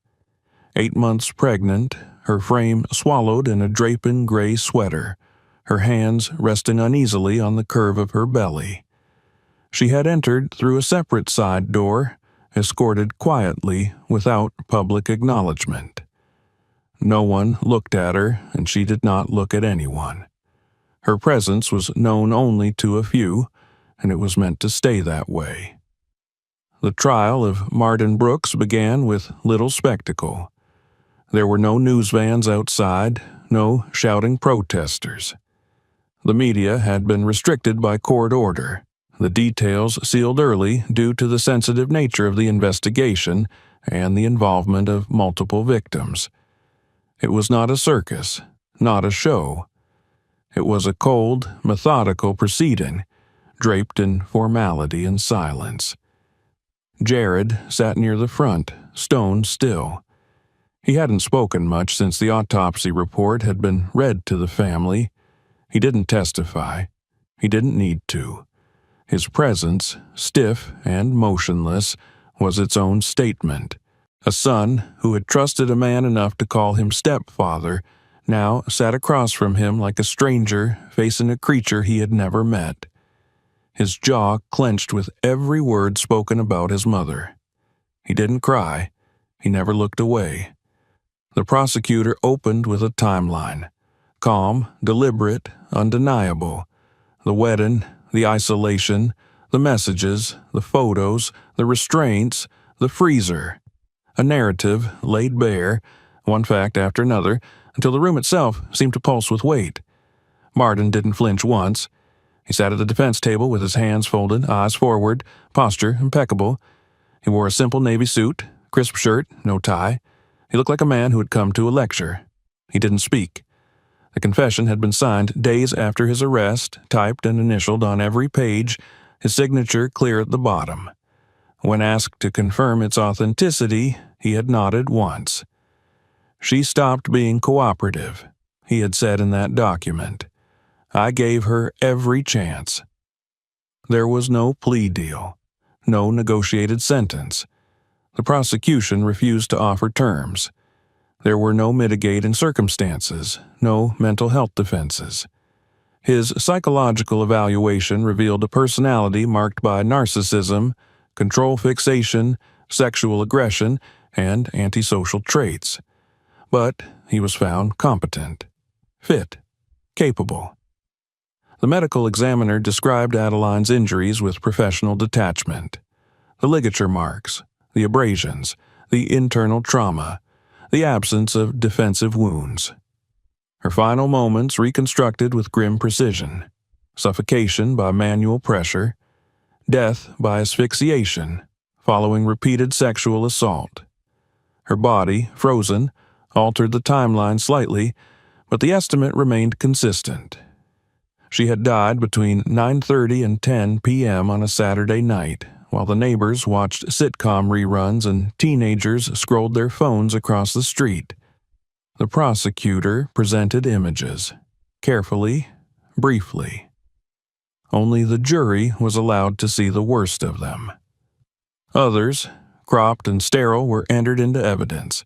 Speaker 1: 8 months pregnant, her frame swallowed in a draping gray sweater, her hands resting uneasily on the curve of her belly. She had entered through a separate side door, escorted quietly without public acknowledgement. No one looked at her, and she did not look at anyone. Her presence was known only to a few, and it was meant to stay that way. The trial of Martin Brooks began with little spectacle. There were no news vans outside, no shouting protesters. The media had been restricted by court order, the details sealed early due to the sensitive nature of the investigation and the involvement of multiple victims. It was not a circus, not a show. It was a cold, methodical proceeding, draped in formality and silence. Jared sat near the front, stone still. He hadn't spoken much since the autopsy report had been read to the family. He didn't testify. He didn't need to. His presence, stiff and motionless, was its own statement. A son who had trusted a man enough to call him stepfather now sat across from him like a stranger facing a creature he had never met. His jaw clenched with every word spoken about his mother. He didn't cry. He never looked away. The prosecutor opened with a timeline. Calm, deliberate, undeniable. The wedding, the isolation, the messages, the photos, the restraints, the freezer. A narrative laid bare, one fact after another, until the room itself seemed to pulse with weight. Martin didn't flinch once. He sat at the defense table with his hands folded, eyes forward, posture impeccable. He wore a simple navy suit, crisp shirt, no tie. He looked like a man who had come to a lecture. He didn't speak. The confession had been signed days after his arrest, typed and initialed on every page, his signature clear at the bottom. When asked to confirm its authenticity, he had nodded once. She stopped being cooperative, he had said in that document. I gave her every chance. There was no plea deal, no negotiated sentence. The prosecution refused to offer terms. There were no mitigating circumstances, no mental health defenses. His psychological evaluation revealed a personality marked by narcissism, control fixation, sexual aggression, and antisocial traits. But he was found competent, fit, capable. The medical examiner described Adeline's injuries with professional detachment. The ligature marks, the abrasions, the internal trauma, the absence of defensive wounds. Her final moments reconstructed with grim precision. Suffocation by manual pressure, death by asphyxiation, following repeated sexual assault. Her body, frozen, altered the timeline slightly, but the estimate remained consistent. She had died between 9:30 and 10 p.m. on a Saturday night, while the neighbors watched sitcom reruns and teenagers scrolled their phones across the street. The prosecutor presented images, carefully, briefly. Only the jury was allowed to see the worst of them. Others, cropped and sterile, were entered into evidence.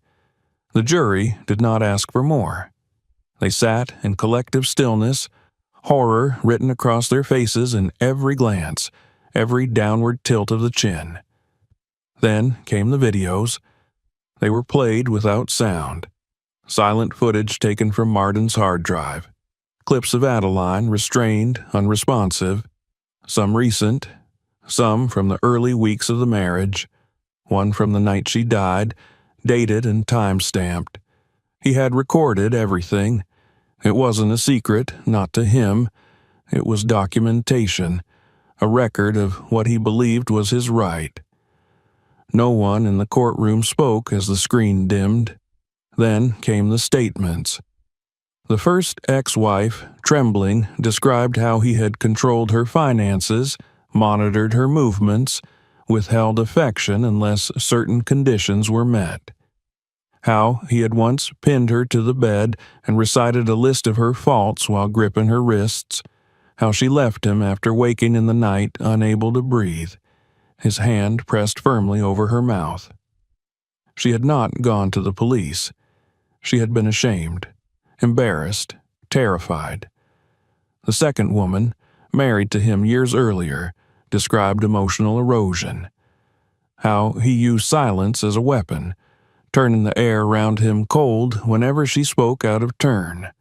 Speaker 1: The jury did not ask for more. They sat in collective stillness, horror written across their faces in every glance, every downward tilt of the chin. Then came the videos. They were played without sound. Silent footage taken from Martin's hard drive. Clips of Adeline, restrained, unresponsive. Some recent, some from the early weeks of the marriage. One from the night she died, dated and time-stamped. He had recorded everything. It wasn't a secret, not to him. It was documentation, a record of what he believed was his right. No one in the courtroom spoke as the screen dimmed. Then came the statements. The first ex-wife, trembling, described how he had controlled her finances, monitored her movements, withheld affection unless certain conditions were met. How he had once pinned her to the bed and recited a list of her faults while gripping her wrists. How she left him after waking in the night, unable to breathe, his hand pressed firmly over her mouth. She had not gone to the police. She had been ashamed, embarrassed, terrified. The second woman, married to him years earlier, described emotional erosion. How he used silence as a weapon, turning the air around him cold whenever she spoke out of turn.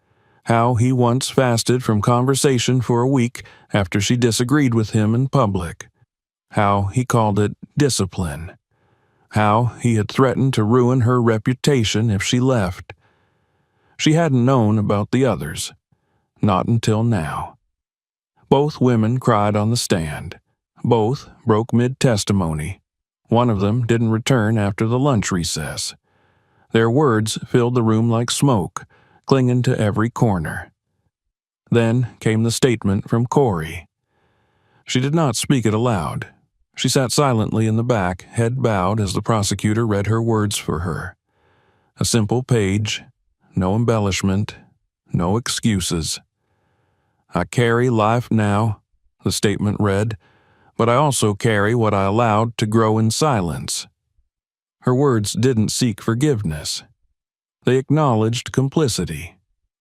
Speaker 1: How he once fasted from conversation for a week after she disagreed with him in public. How he called it discipline. How he had threatened to ruin her reputation if she left. She hadn't known about the others. Not until now. Both women cried on the stand. Both broke mid-testimony. One of them didn't return after the lunch recess. Their words filled the room like smoke, clinging to every corner. Then came the statement from Corey. She did not speak it aloud. She sat silently in the back, head bowed as the prosecutor read her words for her. A simple page, no embellishment, no excuses. "I carry life now," the statement read, "but I also carry what I allowed to grow in silence." Her words didn't seek forgiveness. They acknowledged complicity.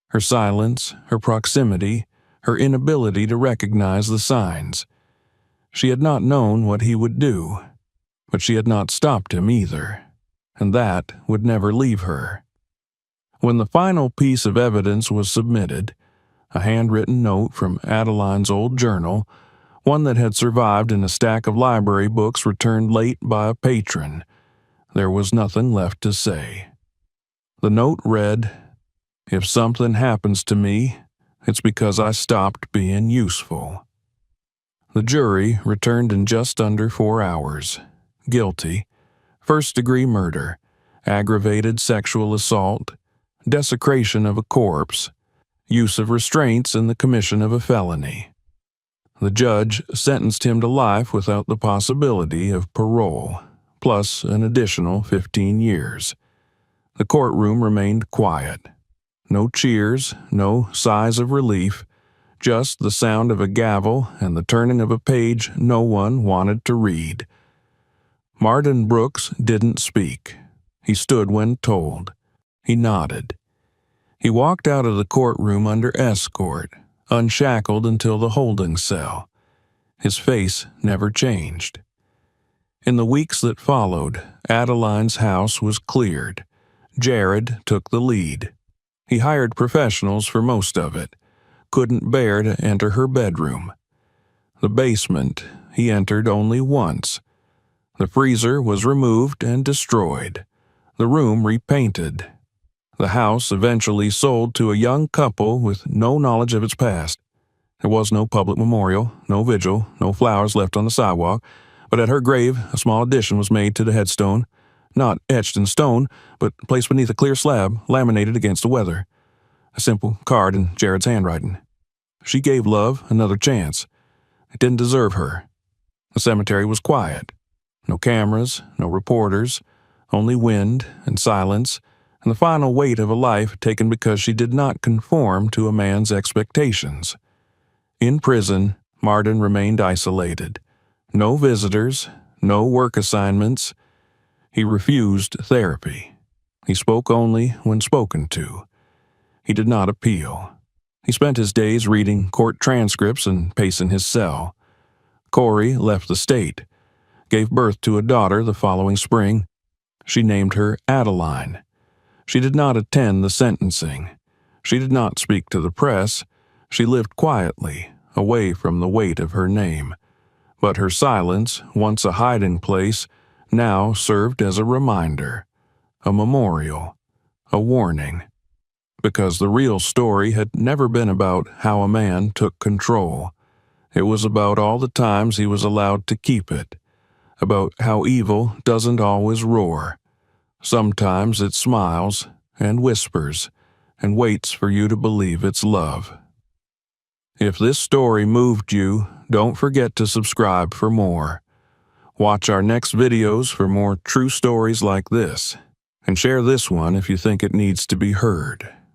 Speaker 1: Her silence, her proximity, her inability to recognize the signs. She had not known what he would do, but she had not stopped him either, and that would never leave her. When the final piece of evidence was submitted, a handwritten note from Adeline's old journal, one that had survived in a stack of library books returned late by a patron, there was nothing left to say. The note read, "If something happens to me, it's because I stopped being useful." The jury returned in just under 4 hours. Guilty. First-degree murder, aggravated sexual assault, desecration of a corpse, use of restraints in the commission of a felony. The judge sentenced him to life without the possibility of parole, plus an additional 15 years. The courtroom remained quiet. No cheers, no sighs of relief, just the sound of a gavel and the turning of a page no one wanted to read. Martin Brooks didn't speak. He stood when told. He nodded. He walked out of the courtroom under escort, unshackled until the holding cell. His face never changed. In the weeks that followed, Adeline's house was cleared. Jared took the lead. He hired professionals for most of it. Couldn't bear to enter her bedroom. The basement he entered only once. The freezer was removed and destroyed. The room repainted. The house eventually sold to a young couple with no knowledge of its past. There was no public memorial, no vigil, no flowers left on the sidewalk, but at her grave a small addition was made to the headstone, not etched in stone, but placed beneath a clear slab laminated against the weather. A simple card in Jared's handwriting. She gave love another chance. It didn't deserve her. The cemetery was quiet. No cameras, no reporters, only wind and silence, and the final weight of a life taken because she did not conform to a man's expectations. In prison, Martin remained isolated. No visitors, no work assignments. He refused therapy. He spoke only when spoken to. He did not appeal. He spent his days reading court transcripts and pacing his cell. Corey left the state, gave birth to a daughter the following spring. She named her Adeline. She did not attend the sentencing. She did not speak to the press. She lived quietly, away from the weight of her name. But her silence, once a hiding place, now served as a reminder, a memorial, a warning. Because the real story had never been about how a man took control. It was about all the times he was allowed to keep it, about how evil doesn't always roar. Sometimes it smiles and whispers and waits for you to believe it's love. If this story moved you, don't forget to subscribe for more. Watch our next videos for more true stories like this, and share this one if you think it needs to be heard.